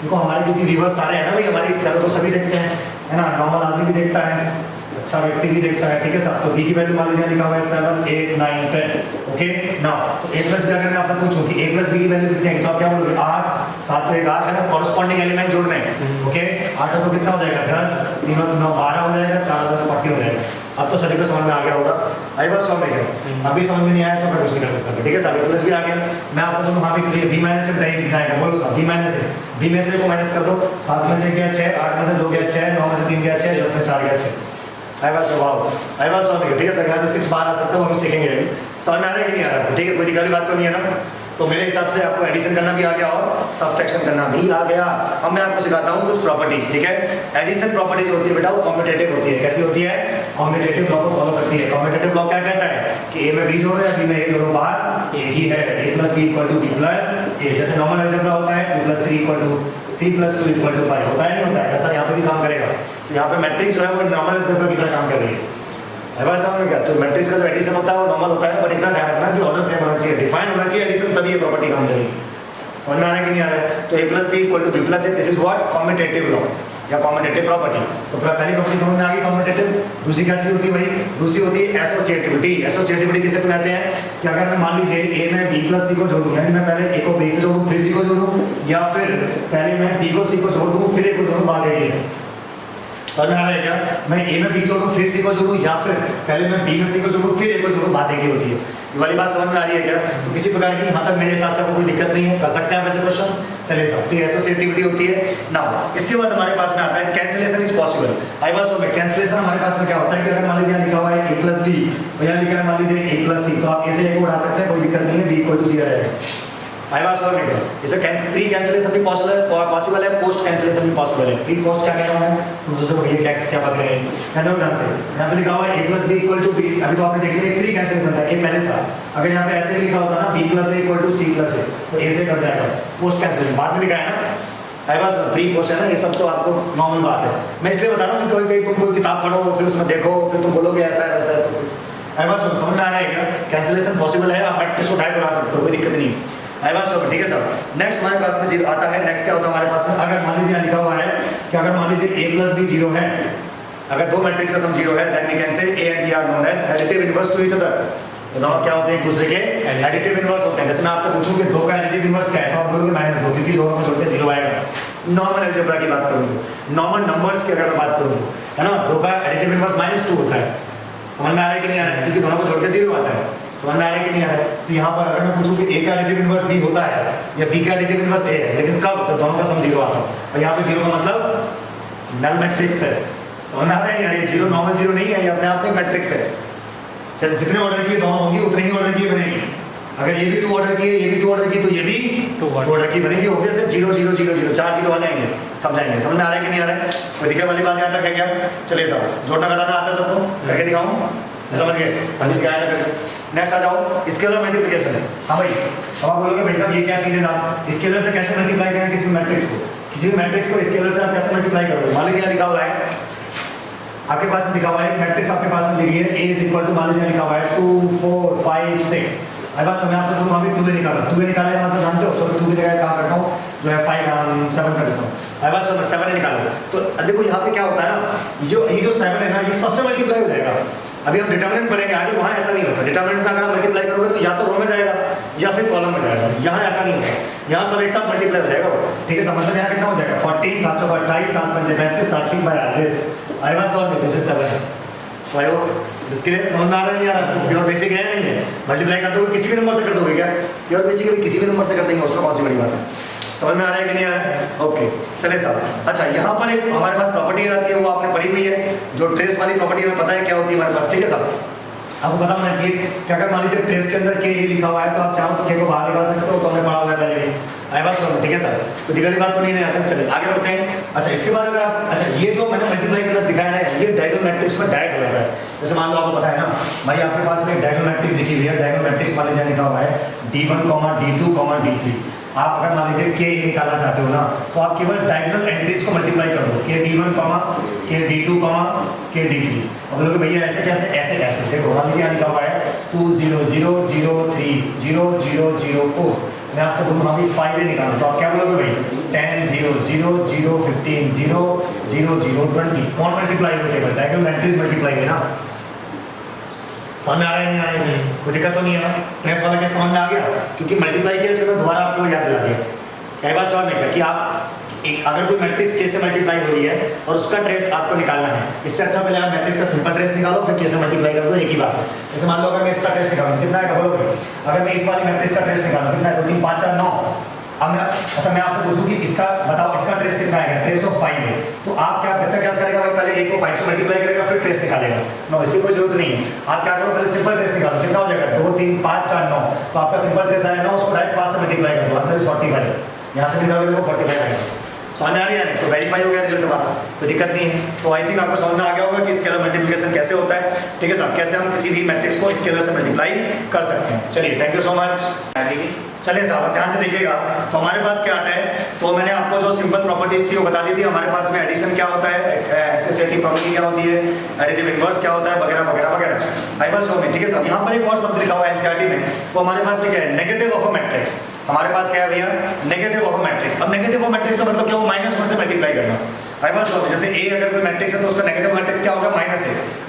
A: देखो हमारे क्योंकि व्यूअर्स सारे हैं ना भाई, हमारी चैनल को सभी देखते हैं, है ना? नॉर्मल आदमी भी देखता है, अच्छा व्यक्ति भी देखता है, ठीक है साहब? तो बी की वैल्यू मान लीजिए लिखा हुआ है 7 8 9 10, ओके नाउ तो a प्लस बी अगर मैं आपसे पूछूं कि a प्लस बी की वैल्यू कितनी है तो आप क्या बोलोगे? 8 7 तो 1 8 है ना, कॉरस्पॉन्डिंग एलिमेंट जोड़ रहे हैं, ओके 8 तो कितना हो जाएगा? 10 3 9 12 हो जाएगा, 4 10 40 हो जाएगा। अब तो सभी को समझ में आ गया होगा, आई बात समझ में गया? अभी समझ में नहीं आया तो मैं कुछ नहीं कर सकता, ठीक है साहब? a प्लस बी आ गया, मैं आपको बोलूं हां भी चलिए b माइनस से बताइए कितना आएगा, बोलो साहब b माइनस से, b में से को माइनस कर दो, 7 में से गया 6, 8 में से 2 गया 6, 9 में से 3 गया 6, 10 में 4 गया 6। आई बात स्वभाव, आई बात समझ गए, ठीक है सर? यहाँ से 6 बार आ सकता है, वो हम सीखेंगे अभी। समझ में आ रहा है कि नहीं आ रहा है? ठीक है, कोई दिक्कत की बात तो नहीं है ना? तो मेरे हिसाब से आपको एडिशन करना भी आ गया और सब्सट्रैक्शन करना भी आ गया। अब मैं आपको सिखाता हूँ कुछ प्रॉपर्टीज, ठीक है? एडिशन प्रॉपर्टी जो होती है बेटा वो कॉम्पिटेटिव होती है। कैसी होती है? कॉम्पिटेटिव लॉ को फॉलो करती है। कॉम्पिटेटिव लॉ क्या कहता है कि a में b जोड़ो या b में a जोड़ो, बाहर एक ही है, a plus b equal to b plus a। जैसे नॉर्मल अलजेब्रा होता है 2 plus 3 equal to 3 plus 2 equal to 5, होता है नहीं होता है? ऐसा यहाँ पे भी काम करेगा। तो यहाँ पे मैट्रिक्स जो है वो नॉर्मल अलजेब्रा की तरह काम कर रही है। है बात समझ में क्या? तो मैट्रिक्स का जो एडिशन होता है वो नॉर्मल होता है, बट इतना ध्यान रखना कि ऑर्डर सेम होना चाहिए, डिफाइन होना चाहिए एडिशन, तभी ये प्रॉपर्टी काम करेगी। समझ में आ रहा है कि नहीं आ रहा है? तो a plus b equal to b plus a, this is what? Competitive law या कॉम्पिटेटिव प्रॉपर्टी। तो पहली प्रॉपर्टी समझ में आ गई कॉम्पिटेटिव। दूसरी क्या चीज होती है भाई? दूसरी होती है एसोसिएटिविटी। एसोसिएटिविटी किसे कहते हैं कि अगर मैं मान लीजिए a में b प्लस c को जोड़ूं, यानी मैं पहले a को b से जोड़ूं फिर c को जोड़ूं, या फिर पहले मैं b को c को जोड़ दूं फिर a को जोड़ूं, बाद a है। समझ में आ रहा है क्या? मैं a में b जोड़ूं फिर c को जोड़ूं, या फिर पहले मैं b में c को जोड़ूं फिर a को जोड़ूं, बात एक ही होती है। ये वाली बात समझ में आ रही है क्या? तो किसी प्रकार की यहाँ तक मेरे हिसाब से आपको कोई दिक्कत नहीं है, कर सकते हैं आप ऐसे क्वेश्चंस। चलिए साहब, तो एसोसिएटिविटी होती है। नाउ इसके बाद हमारे पास में आता है कैंसिलेशन इज पॉसिबल। आई बात समझ में? कैंसिलेशन हमारे पास में क्या होता है कि अगर मान लीजिए यहाँ लिखा हुआ है a प्लस बी और यहाँ लिखा है मान लीजिए a प्लस सी, तो आप a से a को उठा सकते हैं, कोई दिक्कत नहीं है, b इक्वल टू सी रहेगा। आई बात समझ में क्या? इसे प्री कैंसिलेशन भी पॉसिबल है, पोस्ट कैंसिलेशन भी पॉसिबल है। प्री पोस्ट क्या कह रहा हूँ मैं? तुम सोचो भैया क्या बात कर रहे हैं? मैं दो ध्यान से, यहाँ पे लिखा हुआ है a plus b equal to b, अभी तो आपने देख लिया प्री कैंसिलेशन था, a पहले था। अगर यहाँ पे ऐसे भी लिखा होता ना b plus A equal to C plus A, तो a से कट जाएगा, पोस्ट कैंसिलेशन बाद में लिखा है ना। आई बात प्री पोस्ट है ना, ये सब तो आपको नॉर्मल बात है। मैं इसलिए बता रहा हूँ कि कोई तुम कोई किताब पढ़ो फिर उसमें देखो फिर तुम बोलोगे ऐसा है वैसा है, तो आई बात समझ में आ रहा है क्या? कैंसिलेशन पॉसिबल है, आप मैट्रिक्स उठाए उठा सकते हो, कोई दिक्कत नहीं है। आई बात समझ, ठीक है सर? नेक्स्ट हमारे पास में जीरो आता है। नेक्स्ट क्या होता है हमारे पास में? अगर मान लीजिए लिखा हुआ है कि अगर मान लीजिए a प्लस बी जीरो है, अगर दो मैट्रिक्स का सम जीरो है, then we can say a and b are known as additive inverse to each other. तो दोनों क्या होते हैं? एक दूसरे के एडिटिव इनवर्स होते हैं। जैसे मैं आपसे पूछूं कि 2 का एडिटिव इनवर्स क्या है, तो आप बोलोगे -2, क्योंकि दोनों को जोड़ के 0 आएगा। नॉर्मल अलजेब्रा की बात करूं तो, नॉर्मल नंबर्स की अगर मैं बात करूं तो, है ना, 2 का एडिटिव इनवर्स -2 होता है। समझ में आ रहा है कि नहीं आ रहा है? क्योंकि दोनों को जोड़ के 0 आता है। समझ में आ रहा है कि नहीं आ रहा है? तो यहाँ पर अगर मैं पूछूं कि a का एडिटिव इनवर्स b होता है या b का एडिटिव इनवर्स a है, लेकिन कब? जब दोनों का सम 0 आता है। और यहाँ पे 0 का मतलब नल मैट्रिक्स है। समझ में आ रहा है? नहीं आ रही है? 0 नॉर्मल 0 नहीं है, ये अपने आप में मैट्रिक्स है। जितने ऑर्डर किए दोनों होंगी उतने ही ऑर्डर किए बनेगी। अगर ये भी 2 ऑर्डर किए, ये भी 2 ऑर्डर किए, तो ये भी 2 ऑर्डर की बनेगी। ऑब्वियस है 0 0 0 0 4 0 आ जाएंगे, समझाएंगे। समझ में आ रहा है कि नहीं आ रहा है? कोई दिक्कत वाली बात यहाँ तक है क्या? चलिए साहब, जोड़ना घटाना आता है सबको, करके दिखाऊं? समझ गए? समझ के आया ना? नेक्स्ट आ जाओ, स्केलर मल्टीप्लिकेशन। हाँ भाई, अब आप बोलोगे भाई साहब ये क्या चीज़ है ना? स्केलर से कैसे मल्टीप्लाई करें किसी मैट्रिक्स को? किसी भी मैट्रिक्स को स्केलर से आप कैसे मल्टीप्लाई करोगे? मान लीजिए लिखा हुआ है, आपके पास में लिखा हुआ है मैट्रिक्स, आपके पास में लिखी है a इज इक्वल टू, मान लीजिए लिखा हुआ है 2 4 5 6। आई बात समझ, आपसे वहाँ भी 2 निकाला, 2 निकाले मतलब जानते हो, चलो 2 की जगह काम करता हूँ जो है 5 7 कर देता हूँ। आई बात समझ, 7 निकालो। तो देखो यहाँ पे क्या होता है ना, ये जो 7 है ना, ये सबसे मल्टीप्लाई हो जाएगा। अभी हम डिटर्मिनेंट पढ़ेंगे आगे, वहाँ ऐसा नहीं होता। डिटर्मिनेंट में अगर आप मल्टीप्लाई करोगे तो या तो रो में जाएगा या फिर कॉलम में जाएगा। यहाँ ऐसा नहीं होता, यहाँ सब एक साथ मल्टीप्लाई हो जाएगा। ठीक है, समझ में यहाँ कितना हो जाएगा? 14 7 4 28 7 5 35 7 6 42। आई बात समझ, दिस इज 7 है। इसके लिए समझ में आ रहा है नहीं आ रहा? प्योर बेसिक है नहीं है? मल्टीप्लाई कर दोगे किसी भी नंबर से कर दोगे क्या? प्योर बेसिक किसी भी नंबर से कर देंगे, उसमें कौन सी बड़ी बात है? समझ में आ रहा है कि नहीं आ रहा है? ओके, चले साहब। अच्छा, यहाँ पर एक हमारे पास प्रॉपर्टी आती है, वो आपने पढ़ी हुई है, जो ट्रेस वाली प्रॉपर्टी हमें पता है क्या होती है हमारे पास। ठीक है साहब, आपको पता होना चाहिए कि अगर मान लीजिए ट्रेस के अंदर के लिखा हुआ है तो आप चाहो तो के को बाहर निकाल सकते हो, तो हमने पढ़ा हुआ है पहले भी। आई बात समझ, ठीक है सर, तो दिक्कत की बात तो नहीं है। आता चलिए आगे बढ़ते हैं। अच्छा इसके बाद अगर आप, अच्छा ये जो मैंने मल्टीप्लाई करना दिखाया है ये डायगोनल मैट्रिक्स में डायरेक्ट हो जाता है। जैसे मान लो आपको पता है ना भाई, आपके पास में डायगोनल मैट्रिक्स लिखी हुई है, डायगोनल मैट्रिक्स मान लीजिए लिखा हुआ है D1, D2, D3। आप अगर मान लीजिए के निकालना चाहते हो ना, तो आप केवल डायगोनल एंट्रीज को मल्टीप्लाई कर दो, के D1, के D2, के D3। अब लोग भैया ऐसे कैसे, ऐसे कैसे, देखो मान लीजिए यहाँ लिखा हुआ है 2 0 0 0 3 0 0 0 4। मैं आपको दूंगा अभी 5 ही निकालो, तो आप क्या बोलोगे भाई 10 0 0 0 15 0 0 0 20। कौन मल्टीप्लाई हो टेबल, डायगोनल एंट्रीज मल्टीप्लाई है ना। समझ में आ रहा है नहीं आ रहा है, कोई दिक्कत तो नहीं है ना। ट्रेस वाला क्या समझ में आ गया, क्योंकि मल्टीप्लाई किया इसलिए मैं दोबारा आपको याद दिला दिया। कई बार समझ में क्या कि आप एक अगर कोई मैट्रिक्स के से मल्टीप्लाई हो रही है और उसका ट्रेस आपको निकालना है, इससे अच्छा पहले आप मैट्रिक्स का सिंपल ट्रेस निकालो, फिर के से मल्टीप्लाई कर दो, एक ही बात है। जैसे मान लो अगर मैं इसका ट्रेस निकालूं कितना है, बोलो भाई, अगर मैं इस वाली मैट्रिक्स का ट्रेस निकालूं कितना है, 2 3 5 4 9। अब मैं, अच्छा मैं आपको पूछूं कि इसका बताओ, इसका ट्रेस कितना है, ट्रेस ऑफ 5 है, तो आप क्या, बच्चा क्या करेगा भाई, पहले एक को 5 से मल्टीप्लाई करेगा फिर ट्रेस निकालेगा। नो, इसकी कोई जरूरत नहीं है। आप क्या करो, पहले सिंपल ट्रेस निकालो, कितना हो जाएगा 2 3 5 4 9। तो आपका सिंपल ट्रेस आया 9, उसको डायरेक्ट 5 से मल्टीप्लाई कर दो, आंसर इज 45। यहाँ से निकालोगे देखो 45 आएगा। समझ आ रही है, तो वेरीफाई हो गया रिजल्ट हमारा, कोई दिक्कत नहीं है। तो आई थिंक आपको समझ में आ गया होगा कि स्केलर मल्टीप्लिकेशन कैसे होता है, ठीक है साहब, कैसे हम किसी भी मैट्रिक्स को स्केलर से मल्टीप्लाई कर सकते हैं। चलिए थैंक यू सो मच। चलिए साहब ध्यान से देखिएगा, तो हमारे पास क्या आता है, तो मैंने आपको जो सिंपल प्रॉपर्टीज थी वो बता दी थी। हमारे पास में एडिशन क्या होता है, एसोसिएटिव प्रॉपर्टी क्या होती है, एडिटिव इनवर्स क्या होता है, वगैरह वगैरह वगैरह। आई बात समझ में, ठीक है साहब। यहाँ पर एक और शब्द लिखा हुआ है एनसीईआरटी में, तो हमारे पास में क्या है, नेगेटिव ऑफ अ मैट्रिक्स। हमारे पास क्या है भैया, नेगेटिव ऑफ अ मैट्रिक्स। अब नेगेटिव ऑफ मैट्रिक्स का मतलब क्या हो, -1 से मल्टीप्लाई करना। आई बात समझ, जैसे ए अगर कोई मैट्रिक्स है तो उसका नेगेटिव मैट्रिक्स क्या होगा, -a।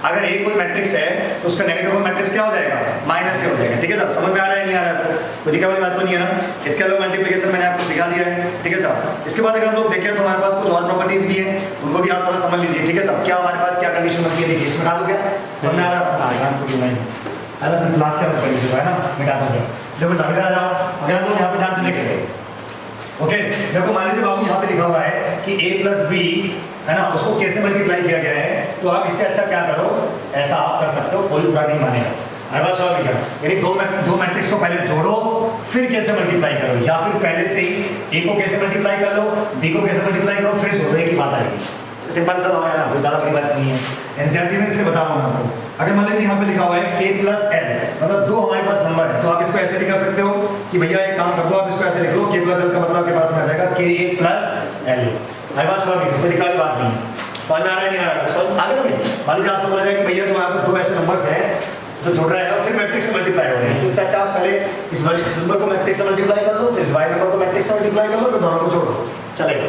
A: अगर ए कोई मैट्रिक्स है तो उसका नेगेटिव मैट्रिक्स क्या हो जाएगा, -a हो जाएगा, ठीक है साहब। समझ में आ रहा है नहीं आ रहा है आपको, कोई दिक्कत वाली बात तो नहीं है ना। इसके अलावा मल्टीप्लिकेशन मैंने आपको सिखा दिया है, ठीक है साहब। इसके बाद अगर हम लोग देखें तो हमारे पास कुछ और प्रॉपर्टीज भी हैं, उनको भी आप थोड़ा समझ लीजिए, ठीक है साहब। क्या हमारे पास क्या कंडीशन होती है, देखिए इसमें डाल दो, क्या समझ में आ रहा है, अरे क्लास क्या पढ़ी है ना, मिटा दूंगा। देखो जाकर आ जाओ, अगर हम लोग यहाँ पे ध्यान से देखें, ओके देखो मान लीजिए बाबू यहाँ पे लिखा हुआ है कि a प्लस बी है ना, उसको कैसे मल्टीप्लाई किया गया है, तो आप इससे अच्छा क्या करो, ऐसा आप कर सकते हो, कोई बुरा नहीं मानेगा। आई बात समझ गया, यानी दो मैट्रिक्स को पहले जोड़ो फिर कैसे मल्टीप्लाई करो, या फिर पहले से ही a को कैसे मल्टीप्लाई कर लो, b को कैसे मल्टीप्लाई करो, फिर जोड़ो, एक ही बात आएगी। सिंपल तो है ना, कोई ज़्यादा बड़ी बात नहीं है। एनसीईआरटी में इसलिए बता रहा हूँ आपको। अगर मान लीजिए यहाँ पे लिखा हुआ है k प्लस l, मतलब दो हमारे पास नंबर है, तो आप इसको ऐसे भी कर सकते हो कि भैया एक काम कर दो, आप इसको ऐसे लिख लो, k प्लस l का मतलब आपके पास में आ जाएगा ka प्लस l। हमारे पास कोई दिक्कत की बात नहीं है। समझ में आ रहा है नहीं आ रहा है, समझ आगे ना। मान लीजिए आपको बोला जाए कि भैया जो यहाँ पर दो ऐसे नंबर्स हैं जो जुड़ रहे हैं फिर मैट्रिक्स से मल्टीप्लाई हो रहे हैं, तो इससे अच्छा आप पहले इस नंबर को मैट्रिक्स से मल्टीप्लाई कर लो, फिर इस वाई नंबर को मैट्रिक्स से मल्टीप्लाई कर लो, फिर दोनों को जोड़ दो, चलेगा।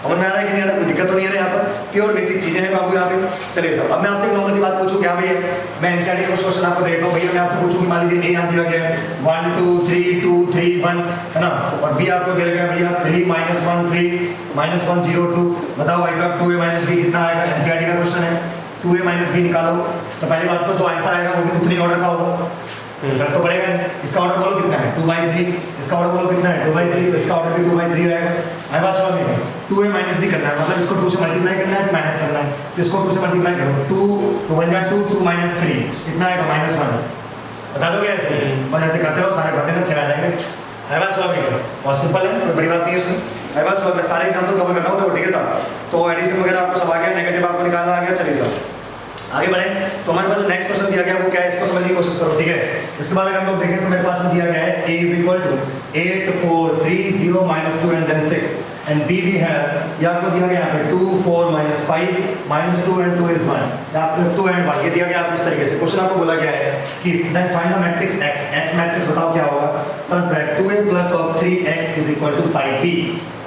A: समझ में आ रहा है कि नहीं आ रहा, कोई दिक्कत तो नहीं है ना। यहाँ पर प्योर बेसिक चीजें हैं बाबू यहाँ पे। चलिए सर, अब मैं आपसे एक नॉर्मल सी बात पूछूं, क्या भैया मैं एनसीईआरटी का क्वेश्चन आपको देता हूँ, भैया मैं आपको पूछूं कि मान लीजिए ए यहाँ दिया गया है 1 2 3 2 3 1 है ना, और बी आपको दिया गया भैया 3 -1 3 -1 0 2। बताओ भाई साहब 2a - b कितना आएगा, एनसीईआरटी का क्वेश्चन है, 2a - b निकालो। तो पहली बात तो जो आंसर आएगा वो भी उतनी ऑर्डर का होगा, फर्क तो पड़ेगा। इसका ऑर्डर बोलो कितना है, 2/3। इसका ऑर्डर बोलो कितना है, 2/3। तो इसका ऑर्डर भी 2/3 आएगा। आई बात समझ में, 2a - b करना है, मतलब इसको 2 से मल्टीप्लाई करना है, माइनस करना है, तो इसको 2 से मल्टीप्लाई करो, 2 2 1 2 2 -3 कितना आएगा, -1। बता दोगे ऐसे, बस ऐसे करते रहो, सारे बढ़ते ना चला जाएंगे। आई बात समझ में, बहुत सिंपल है, कोई बड़ी बात नहीं है इसमें। आई बात समझ में, सारे एग्जाम्पल कवर कर रहा हूँ, तो ठीक है साहब। तो एडिशन वगैरह आपको सब आ गया, नेगेटिव आपको निकालना आ गया। चलिए सर आगे बढ़े, तो हमारे पास जो नेक्स्ट क्वेश्चन दिया गया वो क्या है, इसको समझने की कोशिश करो, ठीक है। इसके बाद अगर हम लोग देखें तो मेरे पास में दिया गया है a = 8 4 3 0 -2 and then 6 and b भी है, ये आपको दिया गया यहाँ पे 2 4 -5 -2 and 2 is 1, यहाँ पे 2 and 1 ये दिया गया आपको इस तरीके से। क्वेश्चन आपको बोला गया है कि then find the matrix x matrix बताओ क्या होगा, such that 2a + 3x = 5b।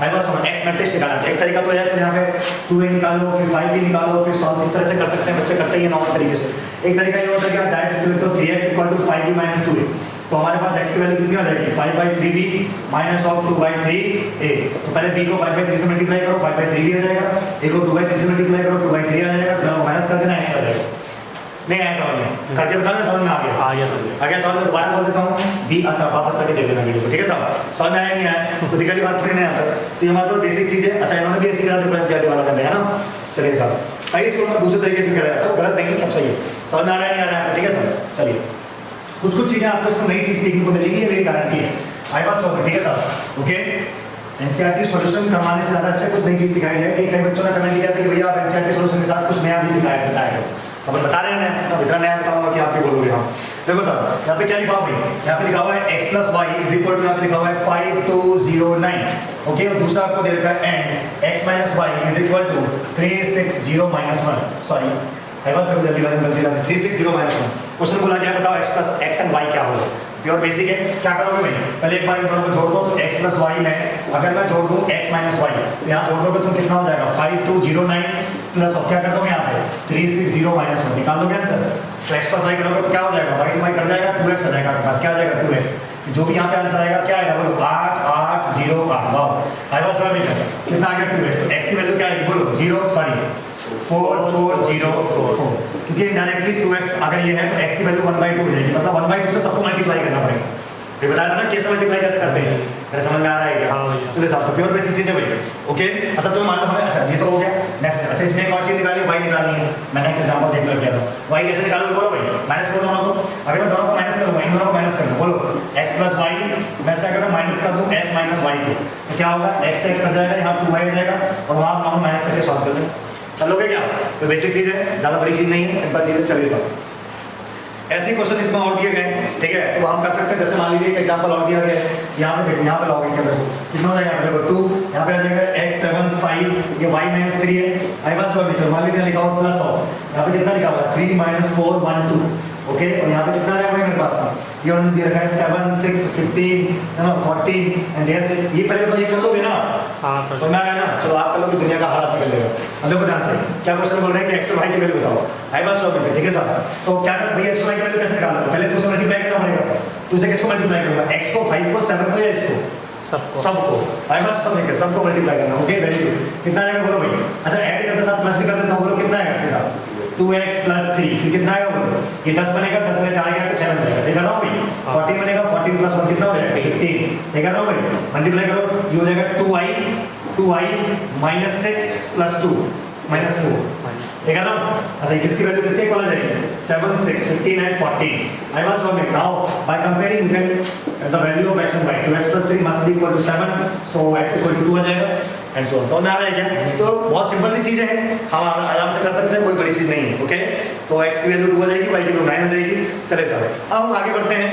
A: आई बात समझ, x मैट्रिक्स निकालना एक तरीका तो है, तो यहाँ पे 2a निकालो फिर 5b निकालो फिर सॉल्व, इस तरह से कर सकते हैं, बच्चे करते ही हैं नॉर्मल तरीके से। एक तरीका ये होता है कि आप डायरेक्ट लिख दो 3x = 5b - 2a, तो हमारे पास x की वैल्यू कितनी हो जाएगी, 5/3b -2/3a। तो पहले b को 5/3 से मल्टीप्लाई करो, 5/3 भी आ जाएगा, a को 2/3 से मल्टीप्लाई करो, 2/3 आ जाएगा, दोनों माइनस कर देना, x आ जाएगा। नहीं आया समझ में, करके बताना, समझ में आ गया,
B: आ गया समझ,
A: आ गया समझ में। दोबारा बोल देता हूँ b, अच्छा वापस करके देख लेना वीडियो को, ठीक है साहब। समझ में आया नहीं आया, तो दिक्कत की बात फिर नहीं आता, तो ये हमारे पास बेसिक चीज है। अच्छा इन्होंने भी ऐसी करा दी एनसीईआरटी वाला ने, है ना। चलिए साहब, कई स्कूल में दूसरे तरीके से कराया जाता है, गलत नहीं है, सब सही है। समझ में आ रहा है नहीं आ रहा है, ठीक है सर। चलिए कुछ चीजें आपको इसमें नई चीज सीखने को मिलेगी, ये मेरी गारंटी है। आई बात सॉल्व, ठीक है साहब, ओके। एनसीईआरटी सॉल्यूशन करवाने से ज्यादा अच्छा कुछ नई चीज सिखाई जाए। कई बच्चों ने कमेंट किया था कि भैया आप एनसीईआरटी सॉल्यूशन के साथ कुछ नया भी बताया तो अपन बता रहे हैं ना, इतना नया बताऊंगा कि आप भी बोलोगे। हाँ देखो सर, यहाँ पे क्या लिखा हुआ है, यहाँ पे लिखा हुआ है x plus y is equal to, यहाँ पे लिखा हुआ है 5209, ओके। और दूसरा आपको दे रखा है and x minus y is equal to 360 minus 1, sorry आई बात करो जल्दी 360 माइनस 1। क्वेश्चन बोला क्या, बताओ x plus x and y क्या होगा। प्योर बेसिक है, क्या करोगे भाई, पहले एक बार इन दोनों को जोड़ दो। तो x प्लस वाई में अगर मैं जोड़ दूं x माइनस वाई, तो यहाँ जोड़ दोगे तुम कितना हो जाएगा 5209 प्लस ऑफ क्या कर दोगे यहाँ पे 360 माइनस 1, निकाल दोगे आंसर। तो x प्लस वाई करोगे तो क्या हो जाएगा, y से y कट जाएगा, 2x आ जाएगा आपके पास, क्या आ जाएगा 2x। जो भी यहाँ पे आंसर आएगा क्या आएगा बोलो 8808, वाओ आई वाज सॉरी कितना आ गया 2x। तो x की वैल्यू क्या आएगी बोलो 4404, क्योंकि इनडायरेक्टली 2x अगर ये है तो x की वैल्यू 1/2 हो जाएगी, मतलब 1/2 से सबको मल्टीप्लाई करना पड़ेगा। ये बताया था ना कैसे मल्टीप्लाई कैसे करते हैं, मेरे समझ में आ रहा है क्या? चलिए साहब, तो प्योर बेसिक चीज है भाई, ओके। अच्छा तो मान लो हमें, अच्छा ये तो हो गया, नेक्स्ट अच्छा इसमें एक और चीज निकाली है, y निकालनी है। मैं नेक्स्ट एग्जांपल देख लग गया था, y कैसे निकालोगे बोलो भाई, माइनस करो दोनों को। अगर मैं दोनों को माइनस करूंगा, इन दोनों को माइनस कर दूं, बोलो x प्लस वाई, मैं से अगर माइनस कर दूं x माइनस वाई को, तो क्या होगा x से कट जाएगा, यहाँ 2y आ जाएगा और वहां हम माइनस करके सॉल्व कर दें। कर लोगे क्या? तो बेसिक चीज है, ज्यादा बड़ी चीज नहीं है, सिंपल चीज है। चलिए साहब ऐसे क्वेश्चन इसमें और दिए गए, ठीक है, तो हम कर सकते हैं। जैसे मान लीजिए एक एग्जांपल और दिया गया है, यहाँ पे देखो, यहाँ पे लाओगे क्या देखो कितना हो जाएगा, देखो 2, यहाँ पे आ जाएगा x 7 5, ये y माइनस 3 है। आई बात सॉल्व मान लीजिए लिखा हुआ प्लस ऑफ, यहाँ पे कितना लिखा हुआ है 3 - 4 1 2, ओके। और यहाँ पे कितना आ जाएगा मेरे पास में, ये उन्होंने दिया रखा है 7 6 15 है ना 14 एंड देयर से, ये पहले तो ये कर लोगे ना,
B: हाँ
A: समझ में आ रहा है ना। चलो आप कर लोगे, दुनिया का हाल निकल लेगा। अब देखो ध्यान से क्या क्वेश्चन बोल रहे हैं कि x और y की वैल्यू बताओ। आई बात सॉल्व ठीक है साहब, तो क्या कर भाई x और y की वैल्यू कैसे निकालना है, पहले 2 से मल्टीप्लाई करना पड़ेगा। 2 से किसको मल्टीप्लाई करूंगा, x को 5 को 7 को या इसको सबको। आई बात समझ गए, सबको मल्टीप्लाई करना, ओके वेरी गुड। कितना आएगा बोलो भाई, अच्छा ऐड करते साथ प्लस भी कर देता हूं, बोलो कितना आएगा सीधा 2x + 3, फिर कितना आएगा बोलो, ये 10 बनेगा, 10 में 4 गया तो 6 बन जाएगा, सही कर रहा हूं भाई। 14 बनेगा, 14 + 1 कितना हो जाएगा 15, सही कर रहा हूं भाई। मल्टीप्लाई करो, ये हो जाएगा 2i - 6 + 2 - 4, सही कर रहा हूं। अच्छा इसकी वैल्यू किसके इक्वल आ जाएगी 7 6 15 and 14। I was solving now by comparing you can the value of x and y, 2x + 3 must be equal to 7, so x = 2 आ जाएगा एंड सो ऑन। समझ में आ रहा है क्या? तो बहुत सिंपल सी चीज है, हम आराम से कर सकते हैं, कोई बड़ी चीज नहीं है, ओके। तो x की वैल्यू 2 आ जाएगी, y की वैल्यू 9 हो जाएगी। चले सर अब हम आगे बढ़ते हैं,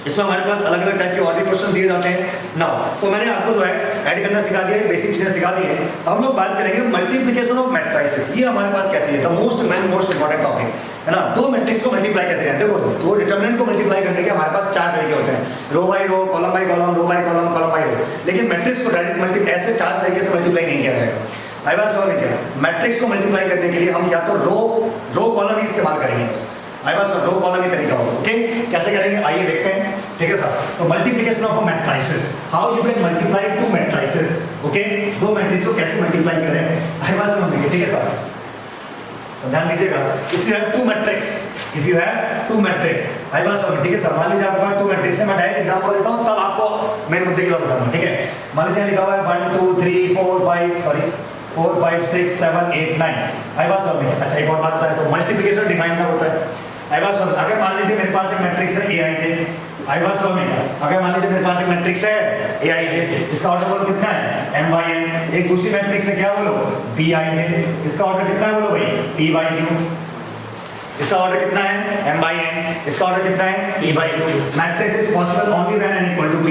A: इसमें हमारे पास अलग अलग टाइप के और भी क्वेश्चन दिए जाते हैं ना। तो मैंने आपको जो है ऐड करना सिखा दिया है, बेसिक चीजें सिखा दी है। अब हम लोग बात करेंगे मल्टीप्लिकेशन ऑफ मैट्रिसेस। ये हमारे पास क्या चाहिए, द मोस्ट इंपॉर्टेंट टॉपिक है ना। दो मैट्रिक्स को मल्टीप्लाई कैसे करें, देखो दो डिटरमिनेंट को मल्टीप्लाई करने के हमारे पास 4 तरीके होते हैं, row by row, column by column, row by column, column by row. लेकिन मैट्रिक्स को डायरेक्ट मल्टीप्लाई ऐसे 4 तरीके से मल्टीप्लाई नहीं किया जाएगा। आई बात समझ क्या, मैट्रिक्स को मल्टीप्लाई करने के लिए हम या तो रो कॉलम ही इस्तेमाल करेंगे बस। आई बात रो कॉलम ही तरीका होगा, ओके। कैसे करेंगे आइए देखते हैं, ठीक है सर। तो multiplication of matrices, how you can multiply 2 matrices, okay. दो मैट्रिक्स को कैसे मल्टीप्लाई करें, आई बात समझेंगे, ठीक है सर। तो ध्यान दीजिएगा, इफ यू हैव 2 मैट्रिक्स, आई बात समझ, ठीक है सर। मान लीजिए आपके पास 2 मैट्रिक्स है, मैं डायरेक्ट एग्जांपल देता हूं, तब आपको मेरे मुद्दे की बात बताऊंगा, ठीक है। मान लीजिए लिखा हुआ है 1 2 3 4 5 6 7 8 9। आई बात समझ। अच्छा एक और बात बताएं, तो मल्टीप्लिकेशन डिफाइन क्या होता है। आई बात समझ, अगर मान लीजिए मेरे पास एक मैट्रिक्स है aij, आई बात समझ, अगर मान लीजिए मेरे पास एक मैट्रिक्स है aij, इसका ऑर्डर बोलो कितना है m/n। एक दूसरी मैट्रिक्स है क्या बोलो bij, इसका ऑर्डर कितना है बोलो भाई p/q। इसका ऑर्डर कितना है m/n, इसका ऑर्डर कितना है p/q। Matrix is possible only when n equal to p।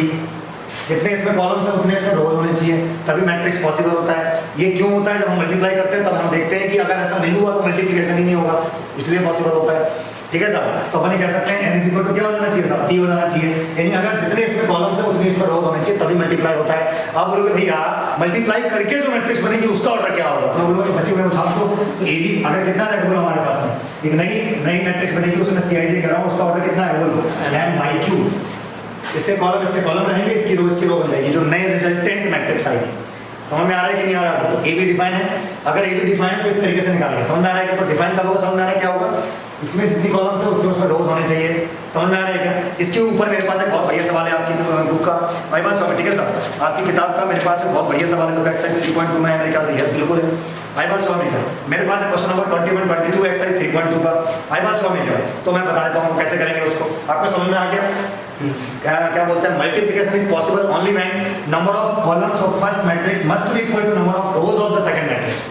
A: जितने इसमें कॉलम्स हैं उतने इसमें रोज होने चाहिए, तभी मैट्रिक्स पॉसिबल होता है। ये क्यों होता है, जब हम मल्टीप्लाई करते हैं तब हम देखते हैं कि अगर ऐसा नहीं हुआ तो मल्टीप्लिकेशन ही नहीं होगा, इसलिए पॉसिबल होता है, ठीक है साहब। तो अपन कह सकते हैं n इक्वल टू क्या हो जाना चाहिए साहब, p हो जाना चाहिए। यानी अगर जितने इसमें कॉलम्स हैं उतने इसमें रोज होने चाहिए, तभी मल्टीप्लाई होता है। आप बोलोगे भैया मल्टीप्लाई करके जो मैट्रिक्स बनेगी उसका ऑर्डर क्या होगा, तो बोलोगे बच्चे मैं छाप दो, तो ab अगर कितना है बोलो हमारे पास में एक नई मैट्रिक्स बनेगी, उसमें cij कर रहा हूं, उसका ऑर्डर कितना है बोलो m/q। इससे कॉलम रहेंगे, इसकी रो बन जाएगी, जो नए रिजल्टेंट मैट्रिक्स आएगी। समझ में आ रहा है कि नहीं आ रहा है? तो ए बी डिफाइन है, अगर ए बी डिफाइन है तो इस तरीके से निकालेंगे। समझ में आ रहा है क्या? तो डिफाइन कब होगा, समझ में आ रहा है क्या होगा, इसमें जितनी कॉलम्स है उतने उसमें रोज होने चाहिए। समझ में आ रहा है क्या? इसके ऊपर मेरे पास एक बहुत बढ़िया सवाल है आपकी बुक का, भाई बात ठीक है सर, आपकी किताब का मेरे पास में बहुत बढ़िया सवाल है। तो एक्सरसाइज 3.2 में है मेरे ख्याल से, यस बिल्कुल है। आई बात समझ में क्या? मेरे पास है क्वेश्चन नंबर 21 22 एक्सरसाइज 3.2 का। आई बात समझ में क्या? तो मैं बता देता हूँ कैसे करेंगे उसको। आपको समझ में आ गया? क्या बोलते हैं, multiplication is possible only when number of columns of first matrix must be equal to number of rows of the second matrix.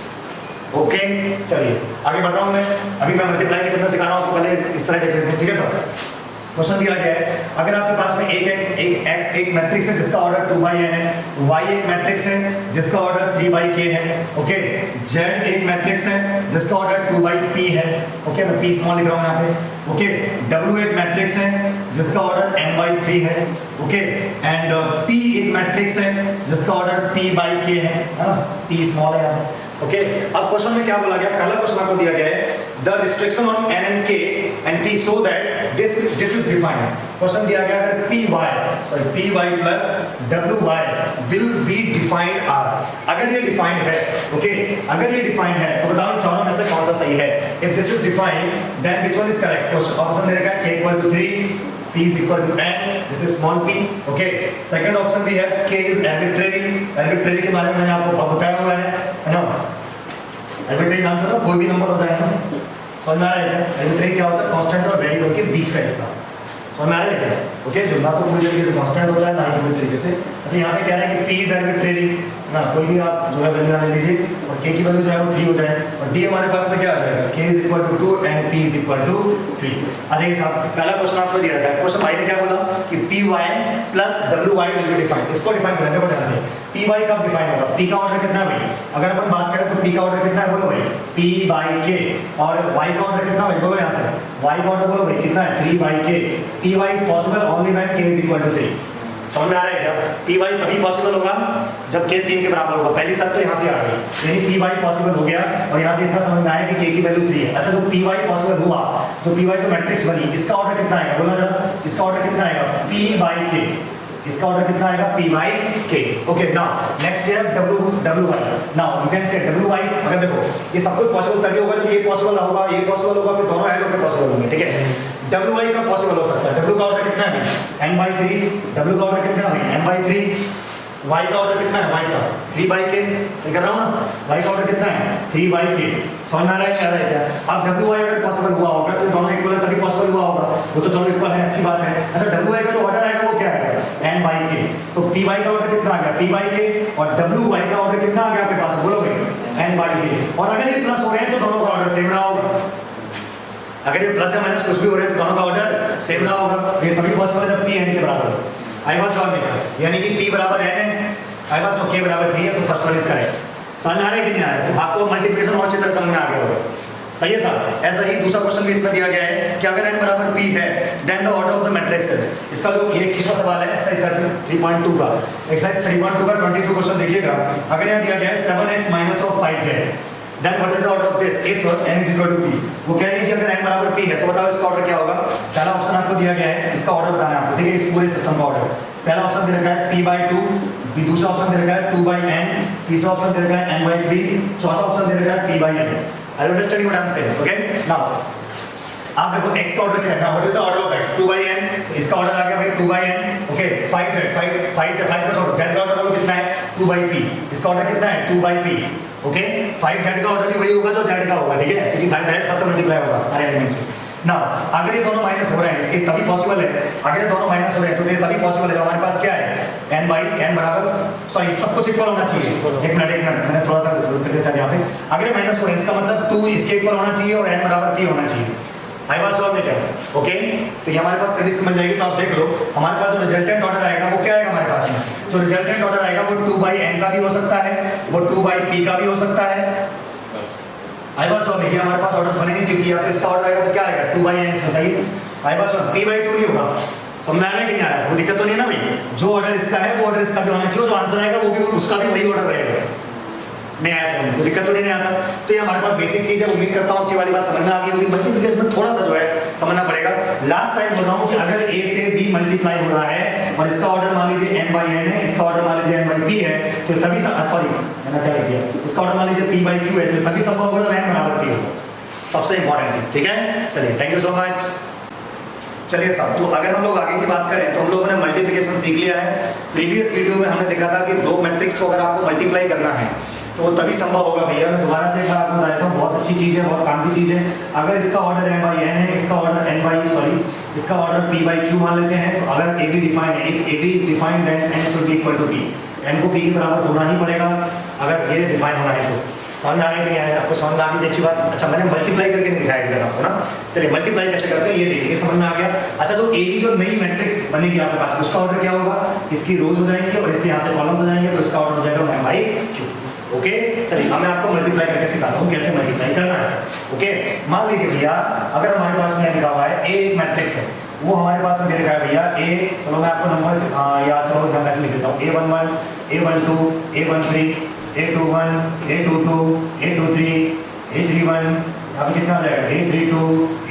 A: Okay, चलिए आगे बढ़ रहा हूँ मैं। अभी मैं मल्टीप्लाई नहीं करना सिखा रहा हूँ आपको, पहले इस तरह देख लेते हैं, ठीक है सर। क्वेश्चन दिया गया है, अगर आपके पास में एक x एक मैट्रिक्स है जिसका ऑर्डर 2/n है, y एक मैट्रिक्स है जिसका ऑर्डर 3/k है, ओके, z एक मैट्रिक्स है जिसका ऑर्डर 2/p है, ओके, मैं p स्मॉल लिख रहा हूँ यहाँ पे, ओके, w एक मैट्रिक्स है जिसका ऑर्डर n/3 है, ओके, एंड p एक मैट्रिक्स है जिसका ऑर्डर p/k है ना, p स्मॉल है यहाँ पे, ओके। अब क्वेश्चन में क्या बोला गया, पहला क्वेश्चन आपको दिया गया है, the restriction on n and k and p so that this is defined। Question दिया गया अगर py plus wy will be defined r, अगर ये डिफाइंड है, ओके, अगर ये डिफाइंड है तो बताओ इन चारों में से कौन सा सही है। If this is defined then which one is correct. Question option दे रखा है k equal to 3, p is equal to n, this is small p, okay। Second option भी है k is arbitrary, arbitrary के बारे में मैंने आपको बहुत बताया हुआ है ना, arbitrary जानते हो ना, कोई भी नंबर हो जाए ना, समझ में आ रहा है क्या? arbitrary क्या होता है, कांस्टेंट और वेरिएबल के बीच का हिस्सा, समझ में आ रहा है क्या? ओके, जो ना तो पूरी तरीके से कांस्टेंट होता है ना ही पूरी तरीके से। अच्छा, यहाँ पे कह रहे हैं कि p is arbitrary ना, कोई भी आप जो है वैल्यू ले लीजिए और k की वैल्यू जो है वो 3 हो जाए और d हमारे पास में क्या आ जाएगा, k is equal to 2 and p is equal to 3। देखिए साहब, पहला क्वेश्चन आपको दिया रखा है, क्वेश्चन भाई ने क्या बोला कि py plus wy will be defined। इसको डिफाइन करना है, देखो ध्यान से, py कब डिफाइन होगा, p का ऑर्डर कितना है भाई, अगर अपन बात करें तो p का ऑर्डर कितना है, बोलो भाई p/k, और y का ऑर्डर कितना है भाई, बोलो यहाँ से, y का ऑर्डर बोलो भाई कितना है, 3/k। py is possible only when k is equal to 3। समझ में आ रहा है क्या? py तभी पॉसिबल होगा जब k 3 के बराबर होगा। पहली शर्त तो यहाँ से आ गई, यानी py पॉसिबल हो गया और यहाँ से इतना समझ में आया कि k की वैल्यू 3 है। अच्छा, तो py पॉसिबल हुआ, तो py जो मैट्रिक्स बनी इसका ऑर्डर कितना आएगा, बोलना जरा, इसका ऑर्डर कितना आएगा, p/k, इसका ऑर्डर कितना आएगा, p/k, ओके। नाउ नेक्स्ट है wy, now you can say wy, अगर देखो ये सब कुछ पॉसिबल तभी होगा जब ये पॉसिबल होगा, ये पॉसिबल होगा, फिर दोनों ऐड होकर पॉसिबल होंगे, ठीक है। wy का पॉसिबल हो सकता है, w का ऑर्डर कितना है, n/3, w का ऑर्डर कितना है, n/3, y का ऑर्डर कितना है, y का 3/k, सही कर रहा हूँ ना, y का ऑर्डर कितना है 3/k। समझ में आ रहा है क्या आ रहा है क्या? अब wy अगर पॉसिबल हुआ होगा तो दोनों इक्वल है तभी पॉसिबल हुआ होगा, वो तो दोनों इक्वल है, अच्छी बात है। अच्छा, wy का जो ऑर्डर आएगा वो क्या आएगा, n/k, तो py का ऑर्डर कितना आ गया, p/k, और wy का ऑर्डर कितना आ गया आपके पास, बोलो भाई n/k। और अगर ये प्लस हो रहे हैं तो दोनों का ऑर्डर सेम रहा होगा, अगर ये प्लस या माइनस कुछ भी हो रहे हैं तो दोनों का ऑर्डर सेम रहा होगा, ये तभी पॉसिबल है जब p n के बराबर हो। आई बात समझ में, यानी कि p बराबर n है, आई बात समझ, k बराबर 3 है, so first one is correct. समझ में आ रहा है कि नहीं आ रहा है? तो आपको मल्टीप्लिकेशन और अच्छी तरह समझ में आ गया होगा, सही है साहब। ऐसा ही दूसरा क्वेश्चन भी इसमें दिया गया है कि अगर n बराबर p है then the order of the matrix is, इसका जो ये 21वां सवाल है एक्सरसाइज 3.2 का, एक्सरसाइज 3.2 का 22 क्वेश्चन देखिएगा। अगर यहाँ दिया गया है 7x minus of 5z, then what is the order of this if n is equal to p। वो कह रही है कि अगर n बराबर p है तो बताओ इसका ऑर्डर क्या होगा। पहला ऑप्शन आपको दिया गया है, इसका ऑर्डर बताना है आपको, ठीक है, इस पूरे सिस्टम का ऑर्डर। पहला ऑप्शन दे रखा है p/2, दूसरा ऑप्शन दे रखा है 2/n, तीसरा ऑप्शन दे रखा है n/3, चौथा ऑप्शन दे रखा है p/n। I am understanding what I am saying, okay. Now आप देखो x का ऑर्डर क्या है, what is the order of x, 2/n, इसका ऑर्डर आ गया भाई 2/n, ओके। 5z का z का ऑर्डर बोलो कितना है, 2/p, इसका ऑर्डर कितना है 2/p, ओके। 5z का ऑर्डर भी वही होगा जो z का होगा, ठीक है, क्योंकि 5 डायरेक्ट फर्स्ट मल्टीप्लाई होगा हर एलिमेंट से। नाउ अगर ये दोनों माइनस हो रहे हैं, इसके तभी पॉसिबल है, अगर ये दोनों माइनस हो रहे हैं तो ये तभी पॉसिबल है जब हमारे पास क्या है n/n बराबर, सॉरी सब कुछ इक्वल होना चाहिए। एक मिनट मैंने थोड़ा सा गलत कर दिया यहाँ पे, अगर ये माइनस हो रहे हैं इसका मतलब 2 इसके इक्वल होना चाहिए और n बराबर p होना चाहिए। आई बात समझ में क्या, ओके। तो ये हमारे पास कंडीशन बन जाएगी। तो आप देख लो हमारे पास जो रिजल्टेंट ऑर्डर आएगा वो क्या आएगा हमारे पास में, जो रिजल्टेंट ऑर्डर आएगा वो 2/n का भी हो सकता है, वो 2/p का भी हो सकता है। आई बात समझ में, ये हमारे पास ऑर्डर्स बनेंगे क्योंकि या तो इसका ऑर्डर आएगा तो क्या आएगा 2/n इसमें, सही। आई बात समझ, p/2 नहीं होगा, समझ में आ रहा है कि नहीं आ रहा है, वो दिक्कत तो नहीं है ना भाई, जो ऑर्डर इसका है वो ऑर्डर इसका भी होना चाहिए, जो आंसर आएगा वो भी उसका भी वही ऑर्डर रहेगा, नहीं आया समझ, कोई दिक्कत तो नहीं आता। तो ये हमारे पास बेसिक चीज है, उम्मीद करता हूँ कि वाली बात समझ में आ गई होगी। मल्टीप्लिकेशन में थोड़ा सा जो है समझना पड़ेगा। लास्ट टाइम बोल रहा हूँ कि अगर a से b मल्टीप्लाई हो रहा है और इसका ऑर्डर मान लीजिए n/n है, इसका ऑर्डर मान लीजिए n/p है, तो तभी सॉरी मैंने क्या लिख दिया, इसका ऑर्डर मान लीजिए p/q है, तो तभी संभव होगा जब n बराबर p हो, सबसे इंपॉर्टेंट चीज, ठीक है। चलिए थैंक यू सो मच। चलिए साहब, तो अगर हम लोग आगे की बात करें तो हम लोगों ने मल्टीप्लिकेशन सीख लिया है। प्रीवियस वीडियो में हमने देखा था कि दो मैट्रिक्स को अगर आपको मल्टीप्लाई करना है तो वो तभी संभव होगा भैया। मैं दोबारा से एक बार आपको बता देता हूँ, बहुत अच्छी चीज़ है, बहुत काम की चीज़ है। अगर इसका ऑर्डर m बाई n है, इसका ऑर्डर n बाई इसका ऑर्डर p बाई q मान लेते हैं, तो अगर ab डिफाइन है, if ab is defined then n should be equal to p, n को p के बराबर होना ही पड़ेगा अगर ये डिफाइन होना है। तो समझ में आ रहा है कि नहीं आ रहा है आपको? समझ में आ गई अच्छी बात। अच्छा मैंने मल्टीप्लाई करके नहीं दिखाया इधर आपको ना, चलिए मल्टीप्लाई कैसे करते हैं ये देखिए, समझ में आ गया। अच्छा तो ए जो नई मैट्रिक्स बनेगी आपके पास, उसका ऑर्डर क्या होगा, इसकी रोज हो जाएंगी और इसके यहाँ से कॉलम्स हो जाएंगे, तो इसका ऑर्डर हो जाएगा m बाई q। ओके चलिए अब मैं आपको मल्टीप्लाई करके सिखाता हूँ कैसे मल्टीप्लाई करना है। ओके मान लीजिए भैया अगर हमारे पास में लिखा हुआ है ए एक मैट्रिक्स है, वो हमारे पास में दे रखा है भैया ए, चलो मैं आपको नंबर से या चलो मैं ऐसे लिख देता हूँ a11 a12 a13 a21 a22 a23 a31, यहाँ पे कितना आ जाएगा a32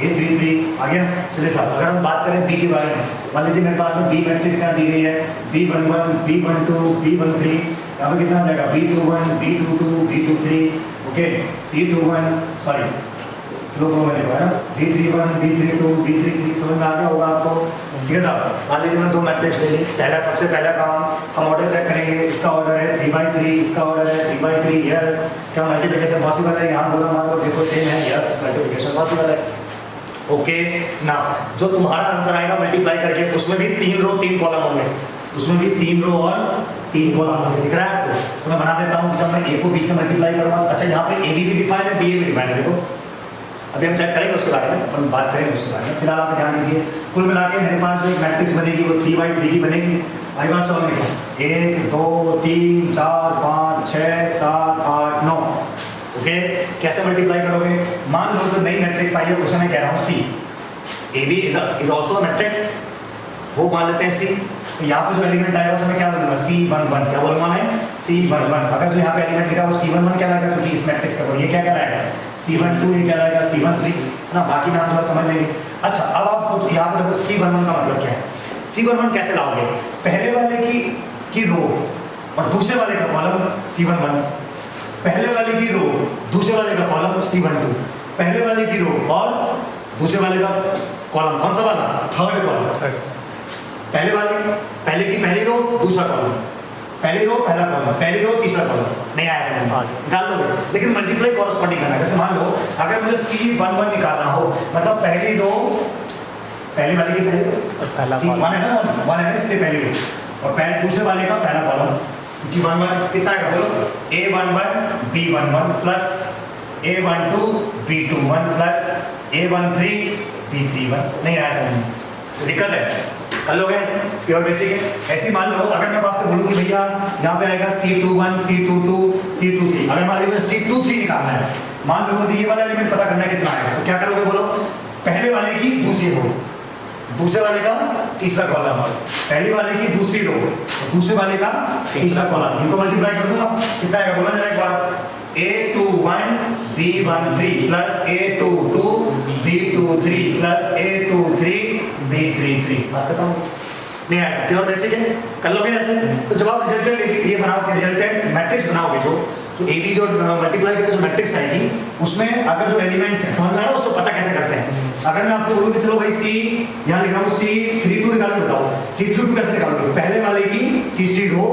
A: a33 आ गया। चलिए साहब अगर हम बात करें b के बारे में, मान लीजिए मेरे पास में b मैट्रिक्स यहाँ दी गई है, b11 b12 b13, यहाँ पे कितना आ जाएगा b21 b22 b23, okay c21 sorry flow में देखो है ना b31 b32 b33, समझ में आ गया होगा आपको? ठीक है साहब मान लीजिए मैंने दो मैट्रिक्स ले ली, सबसे पहला काम हम ऑर्डर चेक करेंगे, इसका ऑर्डर है 3/3, इसका ऑर्डर है 3/3, यस। क्या मल्टीप्लिकेशन पॉसिबल है? यहाँ बोला मान लो देखो सेम है, यस मल्टीप्लिकेशन पॉसिबल है। ओके ना जो तुम्हारा आंसर आएगा मल्टीप्लाई करके उसमें भी 3 रो 3 कॉलम होंगे, उसमें भी 3 रो और 3 कॉलम होंगे, दिख रहा है आपको? तो मैं बना देता हूँ, जब मैं a को b से मल्टीप्लाई करूँगा तो अच्छा यहाँ पे a भी डिफाइन है b भी डिफाइन है, देखो अभी हम चेक करेंगे उसके बारे में, अपन बात करेंगे उसके बारे में। फिलहाल आप ध्यान दीजिए, कुल मिला के मेरे पास जो एक मैट्रिक्स बनेगी वो 3/3 की बनेगी। आई बात समझ में? 1 2 3 4 5 6 7 8 9। ओके कैसे मल्टीप्लाई करोगे? मान लो जो नई मैट्रिक्स आई है उसे मैं कह रहा हूँ C, A B is also a matrix, वो मान लेते हैं सी। तो यहाँ पे जो एलिमेंट आएगा उसमें क्या बोलूँगा C11, क्या बोलूँगा मैं C11। अगर जो यहाँ पे एलिमेंट लिखा है वो C11 कहलाएगा क्योंकि इस मैट्रिक्स का, ये क्या कहलाएगा C12, ये कहलाएगा C13 है ना, बाकी नाम थोड़ा समझ लेंगे। अच्छा अब आप सोचो यहाँ पे देखो C11 का मतलब क्या है, C11 कैसे लाओगे? पहले वाले की रो और दूसरे वाले का कॉलम C11, पहले वाले की रो दूसरे वाले का कॉलम C12, पहले वाले की रो और दूसरे वाले का कॉलम कौन सा वाला? Third column. पहले वाले पहले की पहली रो दूसरा कॉलम, पहली रो पहला कॉलम, पहली रो तीसरा कॉलम, नहीं आया समझ में? निकाल दोगे, लेकिन मल्टीप्लाई कॉरस्पॉन्डिंग करना है। जैसे मान लो अगर मुझे C11 निकालना हो, मतलब पहली रो पहली वाले की पहली रो C1 है ना, 1 है ना इससे पहली रो, और दूसरे वाले का पहला कॉलम, क्योंकि 1 कितना है बोलो A11 B11 plus A12 B21 plus A13 B31, नहीं आया समझ में? तो दिक्कत है, कर लोगे प्योर बेसिक है। ऐसी मान लो अगर मैं आपसे बोलूं कि भैया यहाँ पे आएगा C21 C22 C23, अगर मान लीजिए C23 निकालना है, मान लो मुझे ये वाला एलिमेंट पता करना है कितना आएगा, तो क्या करोगे बोलो? पहले वाले की दूसरी रो, दूसरे वाले का तीसरा कॉलम, पहले वाले की दूसरी रो, दूसरे वाले का तीसरा कॉलम, इनको मल्टीप्लाई कर दूंगा, कितना आएगा बोला जरा एक बार? A21 B13 plus A22 B23 plus A23 B33, बात खत्म। नहीं आया प्योर बेसिक है, कर लोगे ऐसे? तो जब आप रिजल्टेंट ये बनाओगे, रिजल्टेंट मैट्रिक्स बनाओगे, जो ए बी जो मल्टीप्लाई करके जो मैट्रिक्स आएगी उसमें अगर जो एलिमेंट्स है समझ में आ रहा है उसको पता कैसे करते हैं। अगर मैं आपको बोलूं कि चलो भाई सी यहाँ लिख रहा हूँ C32 निकाल के बताओ, C32 कैसे निकालोगे? पहले वाले की तीसरी रो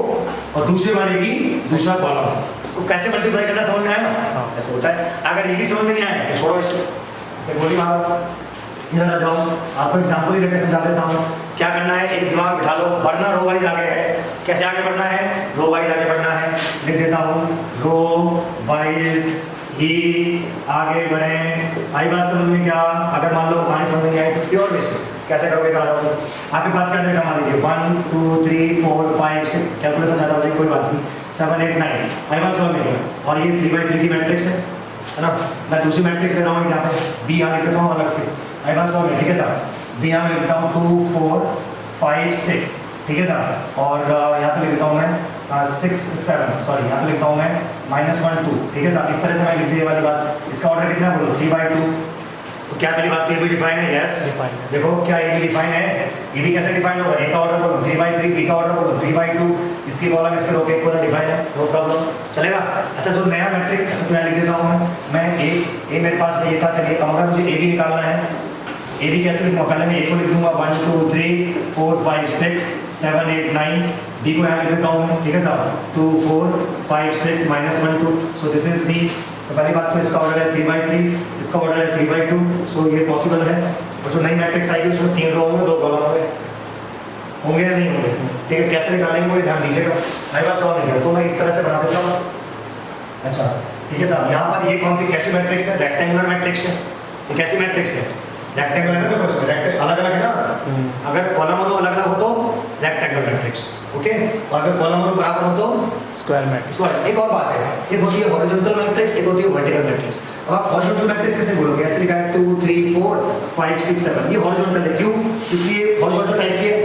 A: और दूसरे वाले की दूसरा कॉलम, तो कैसे मल्टीप्लाई करना समझ में आया? ऐसे होता है। अगर ये भी समझ में नहीं आया तो छोड़ो इसे, ऐसे बोली मारो। इधर आ जाओ, आपको एग्जाम्पल ही देकर समझा देता हूँ। क्या करना है, एक दिमाग बिठा लो, बढ़ना रो वाइज आगे है। कैसे आगे बढ़ना है? रो वाइज आगे बढ़ना है। लिख देता हूँ, रो वाइज ही आगे बढ़े। आई बात समझ में? क्या अगर मान लो कहानी समझ में नहीं आई तो प्योर बेसिक कैसे करोगे? आपके पास क्या देगा? मान लीजिए 1 2 3 4 5 6, कैलकुलेशन ज़्यादा हो जाएगी कोई बात नहीं, 7 8 9। आई बात समझ में गया? और ये 3/3 की मैट्रिक्स है ना, मैं दूसरी मैट्रिक्स ले रहा हूँ यहाँ पे, बी यहाँ लिख देता हूँ अलग से। आई बात समझ में? ठीक है साहब, बी यहाँ लिखता हूँ 2 4 5 6, ठीक है साहब। और यहाँ पे लिख देता हूँ मैं 6 7, सॉरी यहाँ पे लिखता हूँ मैं -1 2, ठीक है साहब। इस तरह से मैं लिख दी ये वाली बात। इसका ऑर्डर कितना बोलो? 3/2। तो क्या पहली बात, ए भी डिफाइन है? यस। देखो क्या ए भी डिफाइन है? ए भी कैसे डिफाइन होगा? ए का ऑर्डर बोलो 3/3, बी का ऑर्डर बोलो 3/2, इसकी कॉलम इसके रो के पूरा डिफाइन है, नो प्रॉब्लम, चलेगा। अच्छा जो नया मैट्रिक्स, अच्छा तो मैं लिख देता हूँ मैं ए मेरे पास में ये था। चलिए अब अगर मुझे ए भी निकालना है ए बी कैसे लिखूंगा? पहले मैं ए को लिख दूंगा 1 2 3 4 5 6 7 8 9, बी को यहाँ लिख देता हूँ मैं, ठीक है साहब, 2 4 5 6 -1 2, सो दिस इज बी। तो पहली बात तो इसका ऑर्डर है 3/3, इसका ऑर्डर है 3/2, सो ये पॉसिबल है। और जो नई मैट्रिक्स आएगी उसमें 3 रो होंगे 2 कॉलम होंगे या नहीं होंगे, ठीक है? कैसे निकालेंगे वो ध्यान दीजिएगा। मेरे पास सॉल्व नहीं है तो मैं इस तरह से बना देता हूँ। अच्छा ठीक है साहब, यहाँ पर ये कौन सी कैसी मैट्रिक्स है? रेक्टेंगुलर मैट्रिक्स है। ये कैसी मैट्रिक्स है? रेक्टेंगुलर है, देखो इसमें अलग अलग है ना, अगर कॉलम और रो अलग अलग हो तो रेक्टेंगुलर मैट्रिक्स, ओके, और अगर कॉलम और रो बराबर हो तो
B: स्क्वायर मैट्रिक्स।
A: स्क्वायर। एक और बात है, एक होती है हॉरिजॉन्टल मैट्रिक्स, एक होती है वर्टिकल मैट्रिक्स। अब आप हॉरिजॉन्टल मैट्रिक्स कैसे बोलोगे? ऐसे लिखा है 2 3 4 5 6 7, ये हॉरिजॉन्टल है। क्यों? क्योंकि ये हॉरिजॉन्टल टाइप की है,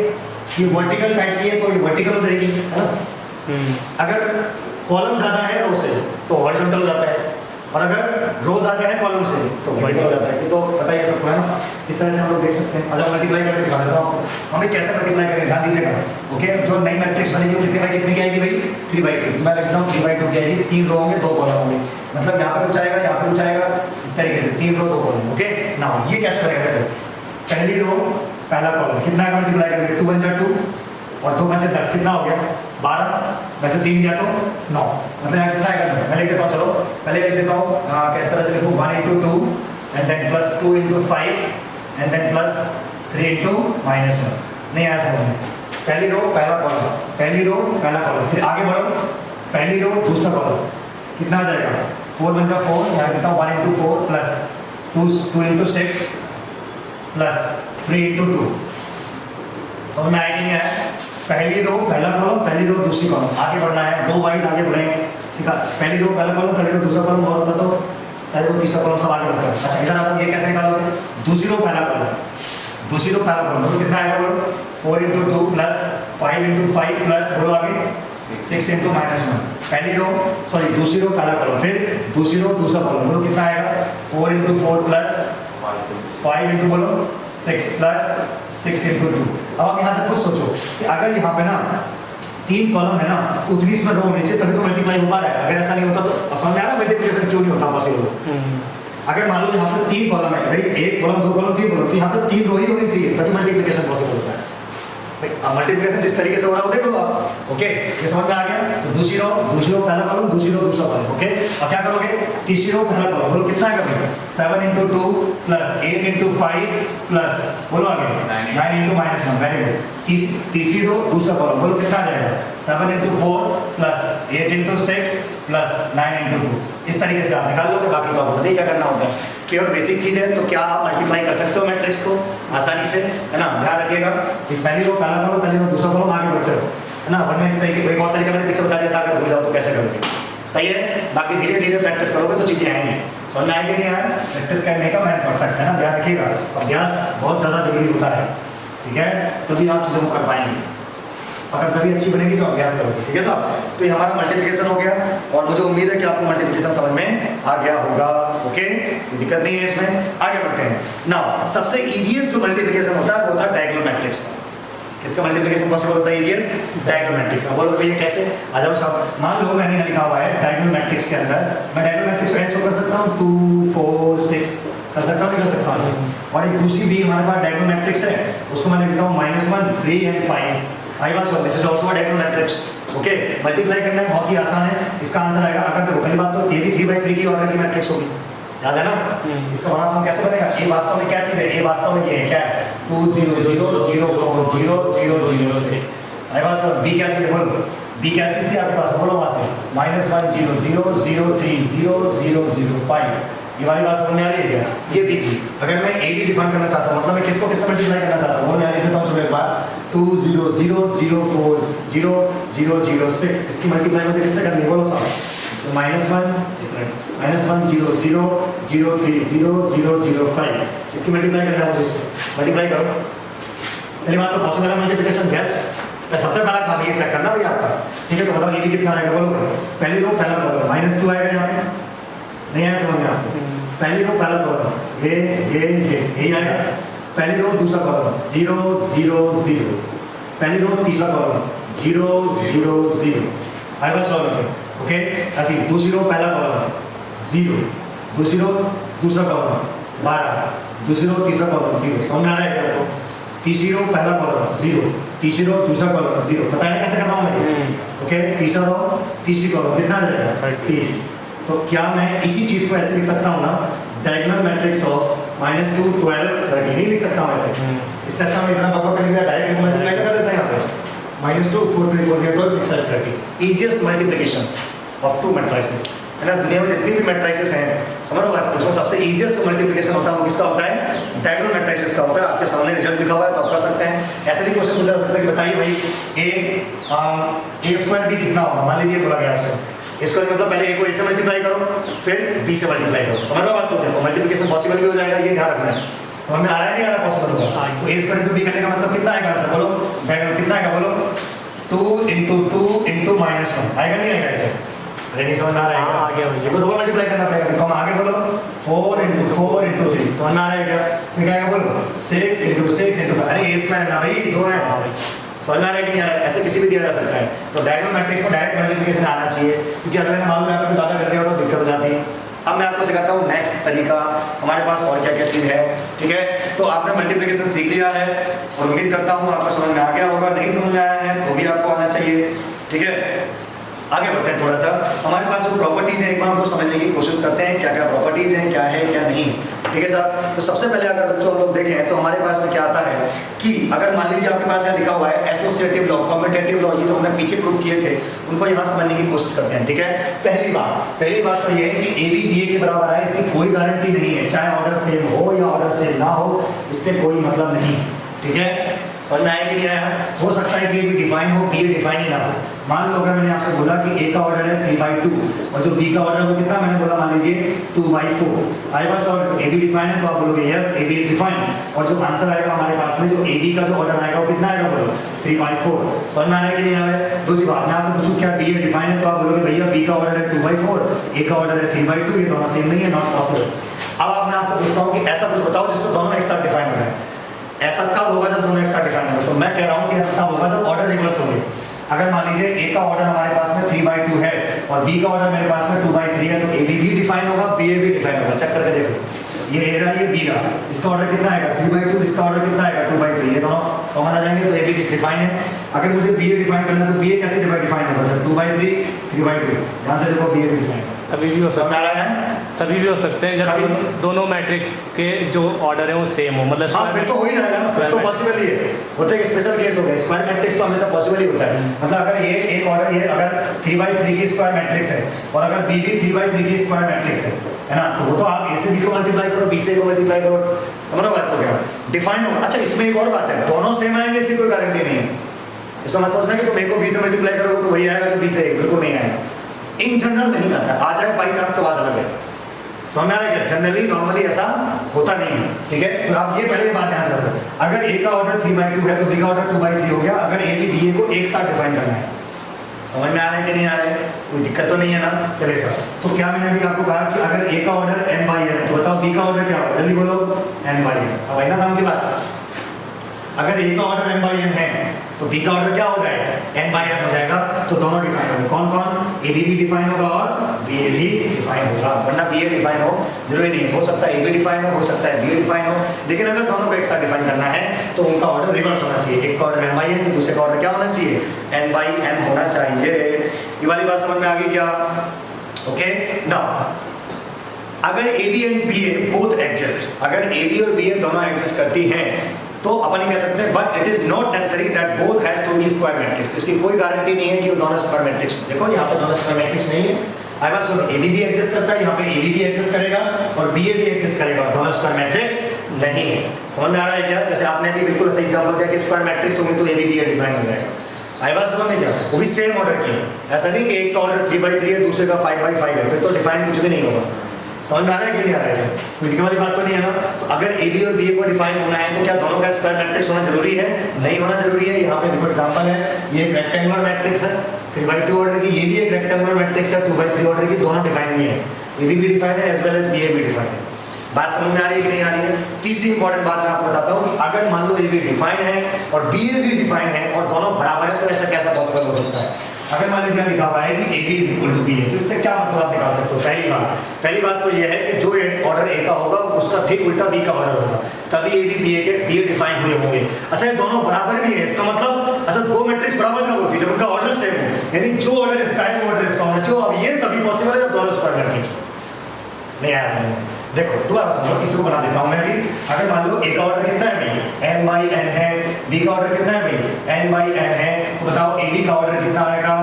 A: ये वर्टिकल टाइप की है, तो ये वर्टिकल हो जाएगी, है ना? अगर कॉलम ज्यादा है रो से तो हॉरिजॉन्टल हो जाता है, और अगर रो ज्यादा है कॉलम से तो वर्टिकल हो जाता है। तो पता है सबको, है ना? इस तरह से हम लोग देख सकते हैं। अच्छा मल्टीप्लाई करके दिखा देता हूँ हमें कैसे मल्टीप्लाई करें, ध्यान दीजिएगा, ओके। जो नई मैट्रिक्स बनेगी वो कितने बाई कितने की आएगी भाई? 3/2। मैं लिखता हूँ 3/2 की आएगी, 3 रो होंगे 2 कॉलम होंगे, मतलब यहाँ पे कुछ आएगा यहाँ पे कुछ आएगा, इस तरीके से 3 रो 2 कॉलम, ओके। नाउ ये कैसे बनेगा? देखो पहली रो पहला कॉलम कितना है मल्टीप्लाई करेंगे? 2 × 2 और 2 × 10 कितना हो गया? 12, वैसे 3 दिया तो 9, मतलब यहाँ कितना है? मैं लिख देता हूँ, चलो पहले लिख देता हूँ किस तरह से लिखूँ, 1 × 2 and then plus 2 × 5 and then plus 3 × -1, नहीं आया समझ में? पहली रो पहला कॉलम, पहली रो पहला कॉलम, फिर आगे बढ़ो, पहली रो दूसरा कॉलम, कितना आ जाएगा? 4 × 4, यहाँ लिखता हूँ 1 × 4 प्लस 2 × 6 प्लस 3 × 2, समझ में आया कि नहीं आया? पहली रो पहला कॉलम, पहली रो दूसरी कॉलम, आगे बढ़ना है, रो वाइज आगे बढ़ेंगे, सीखा? पहली रो पहला कॉलम, पहली रो दूसरा कॉलम और होता तो पहली रो तीसरा कॉलम, सब आगे बढ़ता है। अच्छा इधर आप ये कैसे निकालोगे? दूसरी रो पहला कॉलम, दूसरी रो पहला कॉलम, तो कितना आएगा बोलो? 4 × 2 प्लस 5 × 5 प्लस बोलो आगे 6 × -1, पहली रो सॉरी दूसरी रो पहला कॉलम, फिर दूसरी रो दूसरा कॉलम, बोलो कितना आएगा? 4 × 4 प्लस 5 × बोलो 6 प्लस 6 × 2। अब आप यहाँ से खुद सोचो कि अगर यहाँ पे ना 3 कॉलम है ना, तो उतनी इसमें रो होनी चाहिए तभी तो मल्टीप्लाई हो पा रहा है। अगर ऐसा नहीं होता तो अब समझ में आ रहा है मल्टीप्लिकेशन क्यों नहीं होता पॉसिबल? अगर मान लो यहाँ पे 3 कॉलम है भाई, 1 कॉलम 2 कॉलम 3 कॉलम, तो यहाँ पे 3 रो ही होनी चाहिए तभी मल्टीप्लिकेशन पॉसिबल होता है। मल्टीप्लिकेशन जिस तरीके से हो रहा है वो देख लो आप, ओके, ये समझ में आ गया? तो दूसरी रो पहला कॉलम, दूसरी रो दूसरा कॉलम, ओके। और क्या करोगे? तीसरी रो पहला कॉलम, बोलो कितना आएगा भाई? 7 × 2 प्लस 8 × 5 प्लस बोलो आगे 9 × -1, वेरी गुड। तीसरी रो दूसरा कॉलम, बोलो कितना आ जाएगा? 7 × 4 प्लस 8 × 6 प्लस 9 × 2। इस तरीके से आप निकाल लोगे, बाकी तो आपको पता ही क्या करना होता है। प्योर बेसिक चीज़ है, तो क्या आप मल्टीप्लाई कर सकते हो मैट्रिक्स को आसानी से, है ना? ध्यान रखिएगा, पहली रो पहला कॉलम, पहली रो दूसरा कॉलम, आगे बढ़ते रहो, है ना? वरना इस तरीके एक और तरीका मैंने पीछे बता दिया था, अगर भूल जाओ तो कैसे करोगे, सही है? बाकी धीरे धीरे प्रैक्टिस करोगे तो चीज़ें आएंगी, समझ में आएंगे नहीं आए? प्रैक्टिस करने का मैन परफेक्ट, है ना? ध्यान रखिएगा, अभ्यास बहुत ज़्यादा जरूरी होता है, ठीक है? तभी आप चीज़ों को कर पाएंगे, अगर तभी अच्छी बनेगी जो अभ्यास करोगे, ठीक है साहब? तो ये हमारा मल्टीप्लिकेशन हो गया, और मुझे उम्मीद है कि आपको मल्टीप्लिकेशन समझ में आ गया होगा, ओके, कोई दिक्कत नहीं है इसमें। आगे बढ़ते हैं। नाउ सबसे इजीएस्ट जो मल्टीप्लिकेशन होता है वो होता है डायगोनल मैट्रिक्स का। किसका मल्टीप्लिकेशन पॉसिबल होता है इजीएस्ट? डायगोनल मैट्रिक्स का। बोलो भैया कैसे? आ जाओ साहब, मान लो मैंने यहाँ लिखा हुआ है डायगोनल मैट्रिक्स के अंदर, मैं डायगोनल मैट्रिक्स को ऐसे कर सकता हूँ 2 4 6 कर सकता हूँ, नहीं कर सकता हूँ? और एक दूसरी भी हमारे पास डायगोनल मैट्रिक्स है, उसको मैं लिखता हूँ -1 3 and 5। I was this is also a diagonal matrix, okay. Multiply करना बहुत ही आसान है, इसका आंसर आएगा, अगर देखो पहली बात तो ये भी 3/3 की ऑर्डर की मैट्रिक्स होगी, याद है ना? इसका बड़ा फॉर्म कैसे बनेगा? ए वास्तव में क्या चीज़ है? ए वास्तव में ये है, क्या है? 2 0 0 0 4 0 0 0 6। आई वाज बी क्या चीज़ है? बोलो बी क्या चीज़ थी आपके पास? बोलो वहाँ से -1 0 0 0 3 0 0 0 5। ये वाली बात समझ में आ रही है क्या? ये भी थी। अगर मैं ए बी डिफाइन करना चाहता हूँ, मतलब मैं किसको किससे मल्टीप्लाई करना चाहता हूँ, वो यहाँ लिख देता हूँ। चलो एक बार 2 0 0 0 4 0 0 0 6, इसकी मल्टीप्लाई मुझे किससे करनी है? बोलो साहब। तो -1 0 0 0 3 0 0 0 5, इसकी मल्टीप्लाई करना है मुझे, इससे मल्टीप्लाई करो। पहली बात तो पॉसिबल है मल्टीप्लिकेशन, गैस। तो सबसे पहला काम ये चेक करना भैया आपका, ठीक है? तो बताओ ये भी कितना आएगा? बोलो पहली रो पहला कॉलम, -2 आएगा यहाँ पे, नहीं आया समझ में आपको? पहली रो पहला कॉलम ये यही आएगा। पहली रो दूसरा कॉलम 0 0 0, पहली रो तीसरा column 0 0 0। I was solving, okay. ऐसी दूसरी रो पहला कॉलम 0, दूसरी रो दूसरा कॉलम 12, दूसरी रो तीसरा कॉलम जीरो। समझ में आ रहा है क्या आपको? तीसरी रो पहला कॉलम जीरो, तीसरी रो दूसरा कॉलम जीरो। पता है कैसे कर रहा हूँ मैं? ओके, तीसरा रो तीसरी कॉलम कितना आ जाएगा? 30। तो क्या मैं इसी चीज को ऐसे लिख सकता हूँ ना, डायगोनल मैट्रिक्स ऑफ -2 12 13 नहीं लिख सकता हूँ ऐसे? इससे अच्छा मैं इतना बकवास कर दिया, डायरेक्ट मल्टीप्लाई कर देता है यहाँ पे। -2 4 3 4 0 12 6 7 30 easiest multiplication of to matrices है ना। दुनिया में जितनी भी मैट्रिसेस हैं, समझ लो आप, उसमें सबसे इजीएस्ट मल्टीप्लिकेशन होता है वो किसका होता है? डायगोनल मैट्रिसेस का होता है। आपके सामने रिजल्ट लिखा हुआ है तो आप कर सकते हैं। ऐसे भी क्वेश्चन पूछा जा सकता है कि बताइए भाई a स्क्वायर b कितना होगा। मान लीजिए बोला गया आपसे a स्क्वायर मतलब पहले a को a से मल्टीप्लाई करो, फिर b से मल्टीप्लाई करो। समझ लो बात को? देखो मल्टीप्लिकेशन पॉसिबल भी हो जाएगा, ये ध्यान रखना है। तो हमें आ रहा है नहीं आ रहा पॉसिबल होगा? तो a स्क्वायर इंटू b करने का मतलब कितना आएगा आंसर? बोलो डायगोनल कितना आएगा? बोलो 2 इंटू 2 इंटू -1 आएगा नहीं आएगा ऐसे? अरे नहीं समझ में आ रहा है क्या?
B: हाँ, आ गया भैया।
A: देखो दो मल्टीप्लाई करना पड़ेगा, फिर कम आगे बोलो 4 इंटू 4 इंटू 3। समझ में आ रहा है क्या? फिर क्या आएगा बोलो 6 इंटू 6 इंटू 5। अरे a स्क्वायर ना भाई, दो है। समझ में आ रहा है कि नहीं आ रहा है? ऐसे किसी भी दिया जा सकता है। तो डायगोनल मैट्रिक्स में डायरेक्ट मल्टीप्लिकेशन आना चाहिए, क्योंकि अगर मालूम है आपको ज़्यादा कर दिया हो तो दिक्कत हो जाती है। अब मैं आपको सिखाता हूँ नेक्स्ट तरीका, हमारे पास और क्या क्या चीज़ है। ठीक है, तो आपने मल्टीप्लिकेशन सीख लिया है और उम्मीद करता हूँ आपको समझ में आ गया होगा। नहीं समझ में आया है तो भी आपको आना चाहिए। ठीक है, आगे बढ़ते हैं थोड़ा सा। हमारे पास जो प्रॉपर्टीज़ हैं एक बार हमको समझने की कोशिश करते हैं, क्या क्या प्रॉपर्टीज़ हैं, क्या है क्या नहीं। ठीक है साहब, तो सबसे पहले अगर बच्चों हम लोग देखें तो हमारे पास में क्या आता है कि अगर मान लीजिए आपके पास यहाँ लिखा हुआ है एसोसिएटिव लॉ, कम्यूटेटिव लॉ, ये जो हमने पीछे प्रूफ किए थे उनको यहाँ समझने की कोशिश करते हैं। ठीक है, पहली बात तो ये है कि ए बी बी ए के बराबर है, इसकी कोई गारंटी नहीं है, चाहे ऑर्डर सेम हो या ऑर्डर सेम ना हो, इससे कोई मतलब नहीं। ठीक है, समझ में आया कि नहीं आया? हो सकता है कि ए बी डिफाइन हो, बी ए डिफाइन ही ना हो। मान लो अगर मैंने आपसे बोला कि ए का ऑर्डर है 3/2 और जो बी का ऑर्डर है कितना, मैंने बोला मान लीजिए 2/4। आए बात और ए बी डिफाइन है तो आप बोलोगे yes a B is define, और जो आंसर आएगा हमारे पास में जो ए बी का जो ऑर्डर आएगा वो कितना आएगा? बोलो 3/4। समझ में आ रहा है कि नहीं आ रहा है? दूसरी बात मैं आपसे पूछूं क्या बी ए डिफाइन है, तो आप बोलोगे भैया बी का ऑर्डर है 2/4, ए का ऑर्डर है 3/2, ये दोनों सेम नहीं है, नॉट पॉसिबल। अब आप मैं आपसे पूछता हूँ कि ऐसा कुछ बताओ जिसको दोनों एक साथ डिफाइन हो जाए। ऐसा कब होगा जब दोनों एक साथ डिफाइन होगा? तो मैं कह रहा हूँ कि ऐसा तब होगा जब ऑर्डर रिवर्स हो गए। अगर मान लीजिए ए का ऑर्डर हमारे पास में 3/2 है और बी का ऑर्डर मेरे पास में 2/3 है, तो ए बी भी डिफाइन होगा, बी ए भी डिफाइन होगा। चेक करके देखो, ये ए रहा ये बी रहा, इसका ऑर्डर कितना आएगा 3/2, इसका ऑर्डर कितना आएगा 2/3, ये दोनों कॉमन आ जाएंगे तो ए बी डिफाइन है। अगर मुझे बी ए डिफाइन करना है तो बी ए कैसे डिफाइन होगा? जब 2/3 3/2, ध्यान से देखो बी ए डिफाइन है।
B: तभी भी हो सकता
A: समझ आ रहा है?
B: है, तभी भी हो सकते हैं जब दोनों मैट्रिक्स के जो ऑर्डर है वो सेम हो, मतलब
A: हाँ फिर तो हो ही जाएगा ना, फिर तो पॉसिबल ही है। होता है स्पेशल केस हो गया, स्क्वायर मैट्रिक्स तो हमेशा पॉसिबल ही होता है। मतलब अगर ये एक ऑर्डर ये अगर 3/3 की स्क्वायर मैट्रिक्स है और अगर बी भी 3/3 की स्क्वायर मैट्रिक्स है ना, तो वो तो आप ए से बी को मल्टीप्लाई करो, बी से को मल्टीप्लाई करो, समझ बात हो गया, डिफाइन होगा। अच्छा इसमें एक और बात है, दोनों सेम आएंगे इसकी कोई गारंटी नहीं है। इसको मत सोचना कि तुम ए को बी से मल्टीप्लाई करोगे तो वही आएगा जो बी से, बिल्कुल नहीं आएगा। इन जनरल नहीं आता, आ जाए बाई चांस तो बात अलग है। समझ में आ रहा है क्या? जनरली नॉर्मली ऐसा होता नहीं है। ठीक है, तो आप ये पहले बात ध्यान से रखो, अगर ए का ऑर्डर 3/2 है तो बी का ऑर्डर 2/3 हो गया। अगर ए बी बी ए को एक साथ डिफाइन करना है, समझ में आ रहा है कि नहीं आ रहा है? कोई दिक्कत तो नहीं है ना? चले सर, तो क्या मैंने अभी आपको कहा कि अगर ए का ऑर्डर n/n है तो बताओ बी का ऑर्डर क्या होगा? जल्दी बोलो n/n। अब आई ना काम की बात, अगर ए का ऑर्डर m/n है तो बी का ऑर्डर क्या हो जाएगा? n/n हो जाएगा। तो दोनों डिफाइन होंगे, कौन कौन? ए बी भी डिफाइन होगा और बी ए भी डिफाइन होगा, वरना बी ए डिफाइन हो जरूरी नहीं है। हो सकता है ए बी डिफाइन हो सकता है बी ए डिफाइन हो, लेकिन अगर दोनों को एक साथ डिफाइन करना है तो उनका ऑर्डर रिवर्स होना चाहिए। एक का ऑर्डर n/n तो दूसरे का ऑर्डर क्या होना चाहिए? n/n होना चाहिए। ये वाली बात समझ में आ गई क्या? ओके नाउ अगर ए b and b a both exist, अगर ए बी और बी ए दोनों एग्जिस्ट करती हैं तो अपन ही कह सकते हैं but it is not necessary that both has to be square matrix. इसकी कोई गारंटी नहीं है कि वो दोनों स्क्वायर मैट्रिक्स। देखो यहाँ पे दोनों स्क्वायर मैट्रिक्स नहीं है। आई बात सुनो, ए बी भी एग्जिस्ट करता है, यहाँ पे ए बी भी एग्जिस्ट करेगा और बी ए भी एग्जिस्ट करेगा, दोनों स्क्वायर मैट्रिक्स नहीं है। समझ में आ रहा है क्या? जैसे आपने अभी बिल्कुल ऐसा एग्जांपल दिया कि स्क्वायर मैट्रिक्स होंगे तो ए बी भी डिफाइन हो जाएगा। आई बात समझ में क्या? वो भी सेम ऑर्डर की, ऐसा नहीं कि एक का ऑर्डर 3/3 है दूसरे का 5/5 है, फिर तो डिफाइन कुछ भी नहीं होगा। समझ में आ रहा है कि नहीं आ रहा है? कोई दिक्कत वाली बात तो नहीं है ना? तो अगर ए बी और बी ए को डिफाइन होना है तो क्या दोनों का स्क्वायर मैट्रिक्स होना जरूरी है? नहीं होना जरूरी है। यहाँ पे देखो एग्जांपल है, ये एक रेक्टेंगुलर मैट्रिक्स है 3/2 ऑर्डर की, ये भी एक रेक्टेंगुलर मैट्रिक्स है 2/3 ऑर्डर की, दोनों डिफाइन नहीं है। ए बी भी डिफाइन है एज वेल एज बी ए भी डिफाइन है। बात समझ में आ रही है कि नहीं आ रही है? तीसरी इंपॉर्टेंट बात मैं आपको बताता हूँ कि अगर मान लो ए बी डिफाइन है और बी ए भी डिफाइन है और दोनों बराबर है तो ऐसा कैसा पॉसिबल हो सकता है? अगर मान लीजिए लिखा हुआ है कि A B is equal to B है, तो इससे क्या मतलब आप निकाल सकते हो? पहली बात तो यह है कि जो ऑर्डर ए का होगा उसका ठीक उल्टा बी का ऑर्डर होगा, तभी ए बी बी ए के बी डिफाइन हुए होंगे। अच्छा ये दोनों बराबर भी है, इसका मतलब अच्छा दो मैट्रिक्स बराबर कब होती है? जब उनका ऑर्डर सेम हो, यानी जो ऑर्डर इसका है वो ऑर्डर इसका होना चाहिए। अब ये तभी पॉसिबल है जब दोनों स्क्वायर मैट्रिक्स नहीं आया समझ। देखो दोबारा समझो, इसको बना देता हूं मैं भी। अगर मान लो ए का ऑर्डर कितना है भाई? n बाई n है। बी का ऑर्डर कितना है भाई? n बाई n है। तो बताओ ए बी का ऑर्डर कितना आएगा?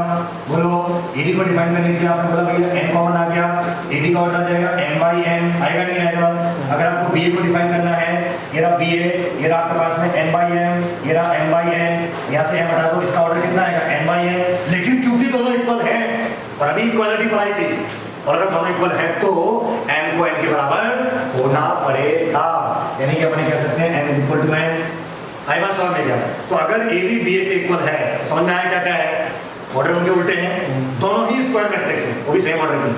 A: बोलो। ए बी को डिफाइन करने के लिए आपने बोला भैया n कॉमन आ गया, ए बी का ऑर्डर आ जाएगा n बाई n, आएगा नहीं आएगा? अगर आपको बी ए को डिफाइन करना है, ये रहा बी ए, ये रहा आपके पास में n बाई m, ये रहा m बाई n, यहाँ से m हटा दो, इसका ऑर्डर कितना आएगा? n by n। लेकिन क्योंकि दोनों इक्वल हैं और अभी इक्वालिटी पढ़ाई थी, और अगर दोनों इक्वल है तो m को n के बराबर होना पड़ेगा, यानी कि अपन कह सकते हैं m is equal to n। आई बात समझ में क्या? तो अगर a भी b के इक्वल है, समझ में आया क्या क्या है? ऑर्डर उनके उल्टे हैं, दोनों ही स्क्वायर मैट्रिक्स हैं, वो भी सेम ऑर्डर की।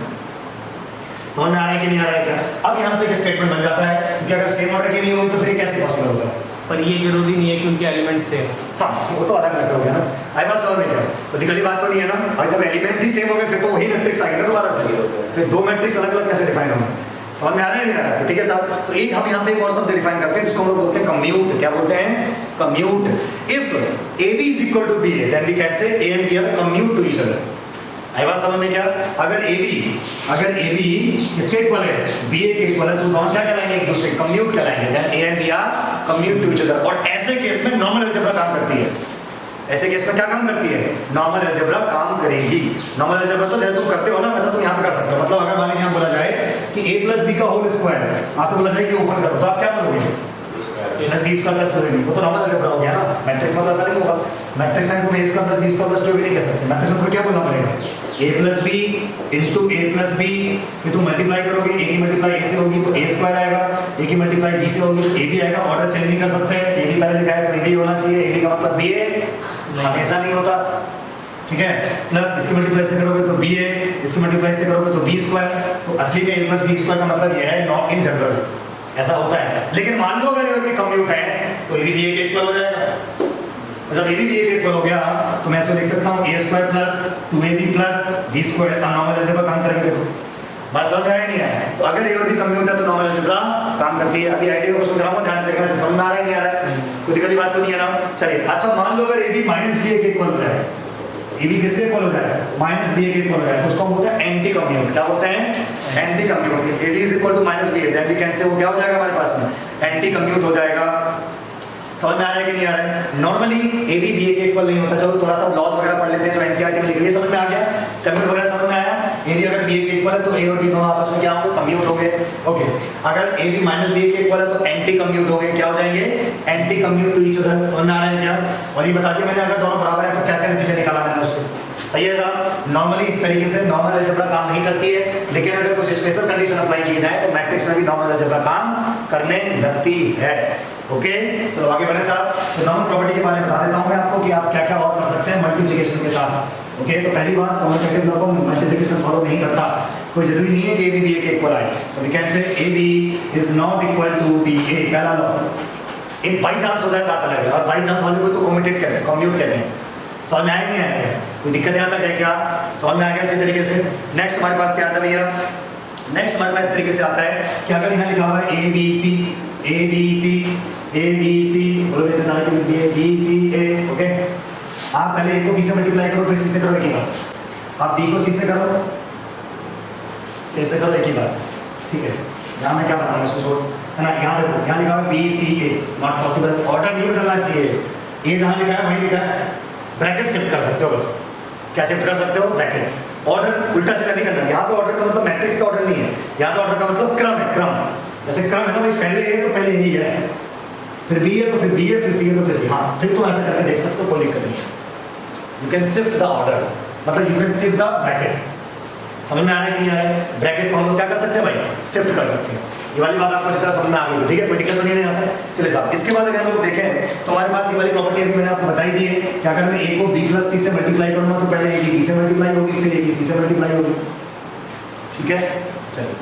A: समझ में आ रहा है कि नहीं आ रहा है क्या? अब यहाँ से एक स्टेटमेंट बन जाता है कि अगर सेम ऑर्डर की नहीं होगी तो फिर कैसे पॉसिबल होगा?
B: पर ये जरूरी नहीं है कि उनके एलिमेंट सेम।
A: हाँ वो तो अलग मैटर हो गया ना। आई बात समझ में क्या? तो दिक्कत बात तो नहीं है ना। और जब एलिमेंट ही सेम हो गए फिर तो वही मैट्रिक्स आ गया ना दोबारा से, फिर दो मैट्रिक्स अलग अलग कैसे डिफाइन होंगे? समझ में आ रहा है नहीं आ रहा है? ठीक है साहब। तो एक हम यहाँ पे एक और शब्द डिफाइन करते हैं जिसको हम लोग बोलते हैं कम्यूट। क्या बोलते हैं? Commute. If A B is equal to B A then we can say A and B are commute to each other. आई बात समझ में क्या? अगर ए बी किसके इक्वल है? बी ए के इक्वल है, तो दोनों क्या कहलाएंगे? एक दूसरे कम्यूट कहलाएंगे। Then A and B are commute to each other. और ऐसे केस में नॉर्मल अलजेब्रा काम करती है। ऐसे केस में क्या काम करती है? नॉर्मल अलजेब्रा काम करेगी। नॉर्मल अलजेब्रा तो जैसे तुम करते हो ना वैसा तुम यहाँ पे कर सकते हो। मतलब अगर मान लीजिए यहाँ बोला जाए कि a प्लस बी का होल स्क्वायर, आपसे बोला जाए कि ओपन करो, तो आप क्या करोगे? Plus B square plus 2ab, वो तो नॉर्मल अलजेब्रा हो गया ना। मैट्रिक्स में तो ऐसा नहीं होगा। मैट्रिक्स में तुम a square plus b square plus 2ab नहीं कह सकते। मैट्रिक्स में तुम्हें क्या बोलना पड़ेगा? a plus B into a plus B, फिर तुम मल्टीप्लाई करोगे, a की मल्टीप्लाई a से होगी तो a स्क्वायर आएगा, a की मल्टीप्लाई b से होगी तो a भी आएगा। ऑर्डर चेंज नहीं कर सकते हैं, a भी पहले लिखा है तो a भी होना चाहिए। a भी का मतलब b a, हमेशा नहीं होता। ठीक है। प्लस इसकी मल्टीप्लाई से करोगे तो बी ए, इसकी मल्टीप्लाई से करोगे तो बी स्क्वायर। तो असली में a प्लस बी स्क्वायर का मतलब यह है नॉट इन जनरल, ऐसा होता है। लेकिन मान लो अगर ये भी कम्यूट है तो ये भी बी ए के इक्वल हो जाएगा। जब ये भी बी ए के इक्वल हो गया तो मैं इसको लिख सकता हूँ a square plus 2ab plus b square. Normal algebra काम करके देखो, बात समझ में आया नहीं आया? तो अगर ये और भी कम्यूट है तो नॉर्मल अलजेब्रा काम करती है। अभी आइडिया को समझाऊंगा, ध्यान से देखना, समझ में आ रहा है नहीं आ रहा है? कोई दिक्कत की बात तो नहीं है ना? चलिए अच्छा मान लो अगर a भी माइनस बी ए के इक्वल हो जाए, ए बी किसके इक्वल हो जाए? माइनस बी ए के इक्वल हो जाए, तो उसको हम बोलते हैं एंटी कम्यूट। क्या बोलते हैं? Anti commute. A B is equal to minus B A then we can say वो क्या हो जाएगा हमारे पास में? एंटी कम्यूट हो जाएगा। समझ में आ रहा है कि नहीं आ रहा है? Normally A B B A के इक्वल नहीं होता। चलो थोड़ा सा लॉज वगैरह पढ़ लेते हैं जो एनसीईआरटी में लिखी है, समझ में आ गया? कम्यूट वगैरह समझ में आया? ए बी अगर बी ए के इक्वल है तो ए और बी दोनों आपस में क्या होंगे? कम्यूट होंगे। ओके। अगर A B minus B A के इक्वल है तो एंटी कम्यूट होंगे। क्या हो जाएंगे? Anti commute to each other. समझ में आ रहा है क्या? और ये बता दिया मैंने अगर दोनों बराबर है तो क्या क्या नतीजा निकाला मैंने उससे। सही है साहब? नॉर्मली इस तरीके से नॉर्मल अलजेब्रा काम नहीं करती है, लेकिन अगर कुछ स्पेशल कंडीशन अप्लाई की जाए तो मैट्रिक्स में भी नॉर्मल अलजेब्रा काम करने लगती है। ओके चलो आगे बढ़े साहब। तो नॉर्मल प्रॉपर्टी के बारे में बता देता हूं मैं आपको कि आप क्या क्या और कर सकते हैं मल्टीप्लिकेशन के साथ। ओके तो पहली बात कॉम्युटेटिव लॉ को मल्टीप्लिकेशन फॉलो नहीं करता। कोई जरूरी नहीं है कि ए बी बी ए के इक्वल आए। तो we can say A B is not equal to B A. पहला लॉ। एक बाई चांस हो जाए बात अलग है, और बाई चांस वाले को तो कम्यूटेट कहते हैं, कम्यूट कहते हैं। समझ में आया नहीं आया? कोई दिक्कत यहाँ तक है क्या? समझ में आ गया अच्छे तरीके से? नेक्स्ट हमारे पास क्या आता है भैया? नेक्स्ट हमारे पास इस तरीके से आता है कि अगर यहाँ लिखा हुआ है A B C, A B C, A B C, बोलो इतने सारे के लिए बी सी ए। ओके आप पहले ए को बी से मल्टीप्लाई करो, फिर सी से करो, एक ही बात। आप बी को सी से करो, ऐसे करो, एक ही बात। ठीक है। यहाँ मैं क्या बताऊँ इसको छोड़, है ना? यहाँ देखो, यहाँ लिखा हुआ है B C A, not possible. Order नहीं बदलना चाहिए। ए जहाँ लिखा है वहीं लिखा है, ब्रैकेट शिफ्ट कर सकते हो बस। क्या शिफ्ट कर सकते हो? ब्रैकेट। ऑर्डर उल्टा सीधा नहीं करना। यहाँ पे ऑर्डर का मतलब मैट्रिक्स का ऑर्डर नहीं है, यहाँ पे ऑर्डर का मतलब क्रम है। क्रम जैसे क्रम है ना भाई, पहले ए तो पहले यही है, फिर बी है तो फिर बी है, फिर सी है तो फिर सी। हाँ फिर तुम ऐसा करके देख सकते हो, कोई दिक्कत नहीं। You can shift the order, मतलब you can shift the bracket. समझ में आ रहा है कि नहीं आ रहा है? ब्रैकेट को हम लोग क्या कर सकते हैं भाई? शिफ्ट कर सकते हैं। ये वाली बात आपको अच्छी तरह समझ में आ गई, ठीक है? कोई दिक्कत तो नहीं आता है? चलिए साहब इसके बाद अगर हम लोग देखें तो हमारे पास ये वाली प्रॉपर्टी अभी मैंने आपको बताई दी है कि अगर मैं ए को बी प्लस सी से मल्टीप्लाई करूंगा तो पहले ए की बी से मल्टीप्लाई होगी, फिर ए की सी से मल्टीप्लाई होगी। ठीक है। चलिए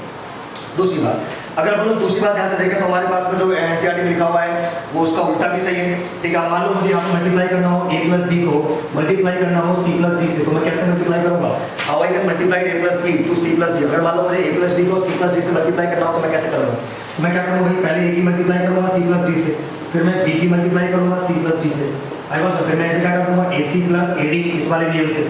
A: दूसरी बात, अगर हम लोग दूसरी बात ध्यान से देखें तो हमारे पास में जो एनसीईआरटी में लिखा हुआ है वो उसका उल्टा भी सही है, ठीक है। मान लो मुझे यहाँ पे मल्टीप्लाई करना हो a प्लस बी को मल्टीप्लाई करना हो c प्लस डी से, तो मैं कैसे मल्टीप्लाई करूंगा? How I can multiply a plus B to c plus D. अगर मान लो मुझे a प्लस बी को c प्लस डी से मल्टीप्लाई करना हो तो मैं कैसे करूंगा? मैं क्या करूंगा भाई, पहले a की मल्टीप्लाई करूंगा c प्लस डी से, फिर मैं b की मल्टीप्लाई करूंगा c प्लस डी से। आई वाज फिर मैं ऐसे क्या कर दूंगा ac प्लस ad इस वाले नियम से,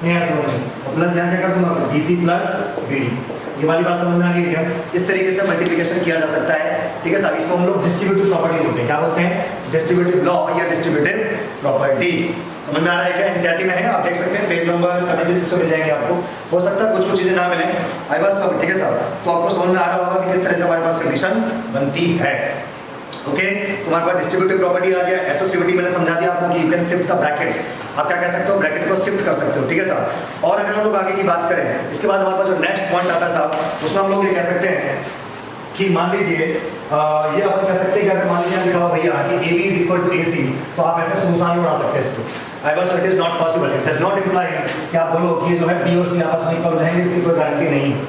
A: नहीं ऐसा होगा, और प्लस यहाँ क्या कर दूंगा फिर bc प्लस bd। ये वाली बात समझ में आ गई क्या? इस तरीके से मल्टीप्लिकेशन किया जा सकता है, ठीक है साहब। इसको हम लोग डिस्ट्रीब्यूटिव प्रॉपर्टी बोलते हैं। क्या बोलते हैं? डिस्ट्रीब्यूटिव लॉ या डिस्ट्रीब्यूटिव प्रॉपर्टी। समझ में आ रहा है क्या? एनसीईआरटी में है, आप देख सकते हैं पेज नंबर 76 मिल जाएंगे आपको। हो सकता है कुछ चीजें ना मिले, आई बात समझ, ठीक है साहब। तो आपको समझ में आ रहा होगा कि किस तरह से हमारे पास कंडीशन बनती है। ओके, तुम्हारे पास डिस्ट्रीब्यूटिव प्रॉपर्टी आ गया। एसोसिएटिविटी मैंने समझा दिया आपको कि you can shift the brackets. आप क्या कह सकते हो? ब्रैकेट को शिफ्ट कर सकते हो, ठीक है साहब। और अगर हम लोग आगे की बात करें, इसके बाद हमारे पास जो नेक्स्ट पॉइंट आता है साहब, उसमें हम लोग ये कह सकते हैं कि मान लीजिए ये अपन कह सकते हैं कि अगर मान लीजिए लिखा हो भैया कि AB is equal to AC, तो आप ऐसे सुनसान नहीं उड़ा सकते इसको। I was it is not possible, it does not implies कि आप बोलो कि जो है B और C आपस में इक्वल रहेंगे, इसकी कोई गारंटी नहीं है।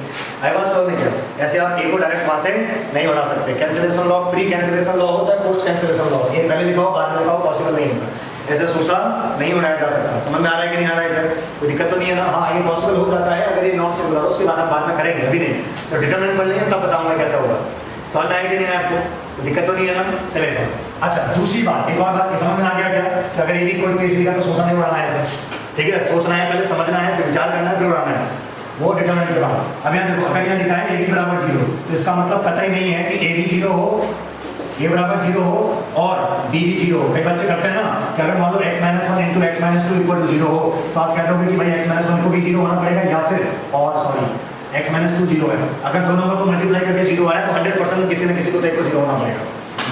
A: आई वाज सॉल्व नहीं किया, ऐसे आप A को डायरेक्ट वहां से नहीं उड़ा सकते। Cancellation law, pre cancellation law हो चाहे पोस्ट कैंसिलेशन लॉ, ये पहले लिखा हो बाद में लिखा हो, पॉसिबल नहीं होता। ऐसे सूसा नहीं उड़ाया जा सकता। समझ में आ रहा है कि नहीं आ रहा है इधर? कोई दिक्कत तो नहीं है ना? हाँ, ये पॉसिबल हो जाता है अगर ये नॉट से बता दो, उसके बाद हम बाद में करेंगे, अभी नहीं। तो डिटरमिनेंट पढ़ लेंगे तब बताऊंगा कैसा होगा। समझ में आया कि नहीं आया आपको? कोई दिक्कत तो नहीं है ना? चले सर। अच्छा, दूसरी बात, एक और बात समझ में आ गया क्या? कि अगर AB इक्वल टू AC का तो सूसा नहीं उड़ाना है ऐसे, ठीक है। सोचना है, पहले समझना है, फिर विचार करना है, फिर उड़ाना है, वो डिटरमिनेंट के बाद। अब यहाँ देखो, अगर यहाँ लिखा है AB बराबर 0, तो इसका मतलब पता ही नहीं है कि AB 0 हो, A बराबर 0 हो और B भी 0 हो। कई बच्चे करते हैं ना कि अगर मान लो x-1 into x-2 equal to 0 हो, तो आप कहते हो कि भाई x-1 को भी 0 होना पड़ेगा, या फिर और सॉरी x-2 0 है। अगर दो नंबर को मल्टीप्लाई करके 0 आ रहा है तो 100% किसी न किसी को तो एक को 0 होना पड़ेगा।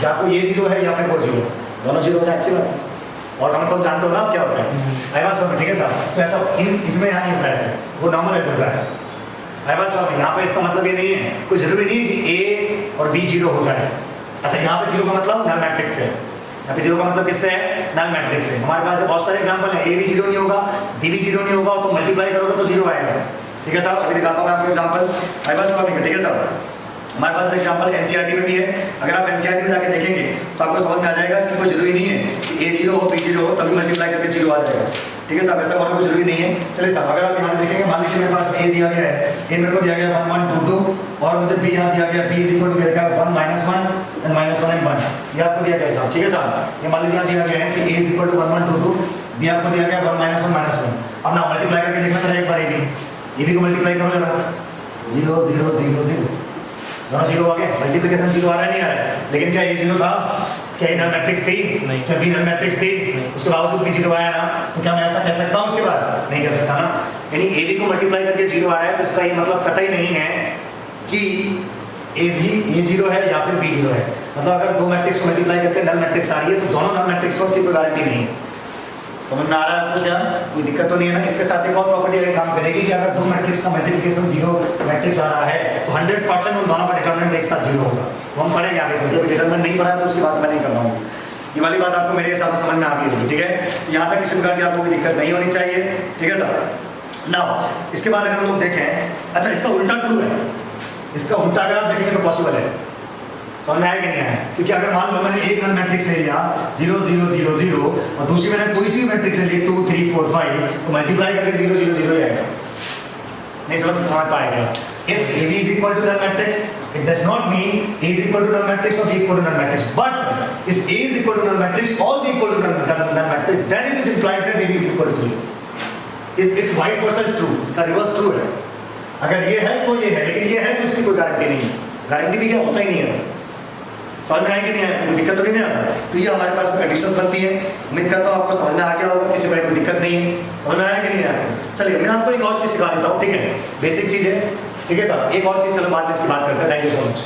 A: या तो ये 0 है या फिर वो 0, दोनों 0 हो जाए, अच्छी बात है। और हम तो जानते हो ना क्या होता है, आई बात समझ, ठीक है साहब। तो ऐसा इसमें यहाँ नहीं होता है, ऐसे वो नॉर्मल एल्जेब्रा है। आई बात समझ, यहाँ पे इसका मतलब ये नहीं है, कोई जरूरी नहीं है कि A और B 0 हो जाए। अच्छा, यहाँ पे 0 का मतलब नल मैट्रिक्स है, यहाँ पे 0 का मतलब किससे है? नल मैट्रिक्स है। हमारे पास बहुत सारे एग्जांपल है, A भी 0 नहीं होगा, B भी 0 नहीं होगा, तो मल्टीप्लाई करोगे तो 0 आएगा, ठीक है साहब। अभी दिखाता हूँ मैं आपको एग्जांपल, आई बात समझ, ठीक है साहब। हमारे पास एग्जांपल एनसीईआरटी में भी है। अगर आप एनसीईआरटी में जाके देखेंगे तो आपको समझ में आ जाएगा कि कोई जरूरी नहीं है कि A 0 हो, B 0 हो, तभी मल्टीप्लाई करके 0 आ जाएगा, ठीक है साहब। ऐसा होना कोई जरूरी नहीं है। चलिए साहब, अगर आप यहाँ से देखेंगे, मान लीजिए मेरे पास A दिया गया है, A मेरे को दिया गया 1 1 2 2, और मुझे B यहाँ दिया गया, B इज इक्वल टू दिया गया 1 -1 एंड -1 एंड 1, ये आपको दिया गया साहब, ठीक है साहब। ये मान लीजिए यहाँ दिया गया है कि A is equal to 1 1 2 2, B आपको दिया गया 1 -1 -1। अब ना मल्टीप्लाई करके देखना जरा एक बार AB को मल्टीप्लाई करो जरा, 0 0 0 0, दोनों 0 आ गए। मल्टीप्लिकेशन 0 आ रहा है, नहीं आ रहा है? लेकिन क्या A 0 था? क्या नल मैट्रिक्स थी? क्या B नल मैट्रिक्स थी? उसके बावजूद भी 0 आया ना, तो क्या मैं ऐसा कह सकता हूँ उसके बाद? नहीं कह सकता ना। यानी AB को मल्टीप्लाई करके 0 आया है, तो इसका ये मतलब कतई नहीं है कि A 0 है या फिर B 0 है। मतलब अगर दो मैट्रिक्स को मल्टीप्लाई करके नल मैट्रिक्स आ रही है, तो दोनों नल मैट्रिक्स को उसकी कोई गारंटी नहीं है। समझ में आ रहा है आपको क्या? कोई दिक्कत तो नहीं है ना? इसके साथ एक और प्रॉपर्टी अगर काम करेगी कि अगर दो मैट्रिक्स का मल्टीप्लिकेशन 0 मैट्रिक्स आ रहा है, तो 100% उन दोनों का डिटरमिनेंट एक साथ 0 होगा। तो हम पढ़ेंगे आगे से, जब डिटरमिनेंट नहीं पढ़ा है तो उसकी बात मैं नहीं कर रहा हूँ। ये वाली बात आपको मेरे हिसाब से समझ में आ गई होगी, ठीक है। यहाँ तक किसी प्रकार की आपको कोई दिक्कत नहीं होनी चाहिए, ठीक है सर। नाउ इसके बाद अगर हम लोग देखें, अच्छा इसका उल्टा ट्रू है, इसका उल्टा अगर आप देखेंगे तो पॉसिबल है। समझ में आया कि नहीं आया? क्योंकि अगर मान लो मैंने एक नल मैट्रिक्स ले लिया 0 0 0 0 और दूसरी मैंने कोई सी मैट्रिक्स ले ली 2 3 4 5, तो मल्टीप्लाई करके 0 0 0 ही आएगा। नहीं समझ पाएगा? If AB is equal to null matrix, it does not mean A is equal to null matrix or B equal to null matrix. But if A is equal to null matrix or B equal to null matrix, then it is implies that AB is equal to 0. If vice versa is true, इसका reverse true है। अगर ये है तो ये है, लेकिन ये है तो इसकी कोई गारंटी नहीं है। गारंटी भी क्या होता ही नहीं है सर। समझ में आए कि नहीं आया? कोई दिक्कत तो नहीं आता? तो ये हमारे पास में कंडीशंस बनती है। उम्मीद करता हूँ आपको समझ में आ गया होगा, किसी को कोई दिक्कत नहीं है। समझ में आया कि नहीं आया? चलिए मैं आपको एक और चीज़ सिखा देता हूँ, ठीक है? बेसिक चीज़ है, ठीक है सर। एक और चीज़, चलो बाद में इसकी बात करते हैं। Thank you so much.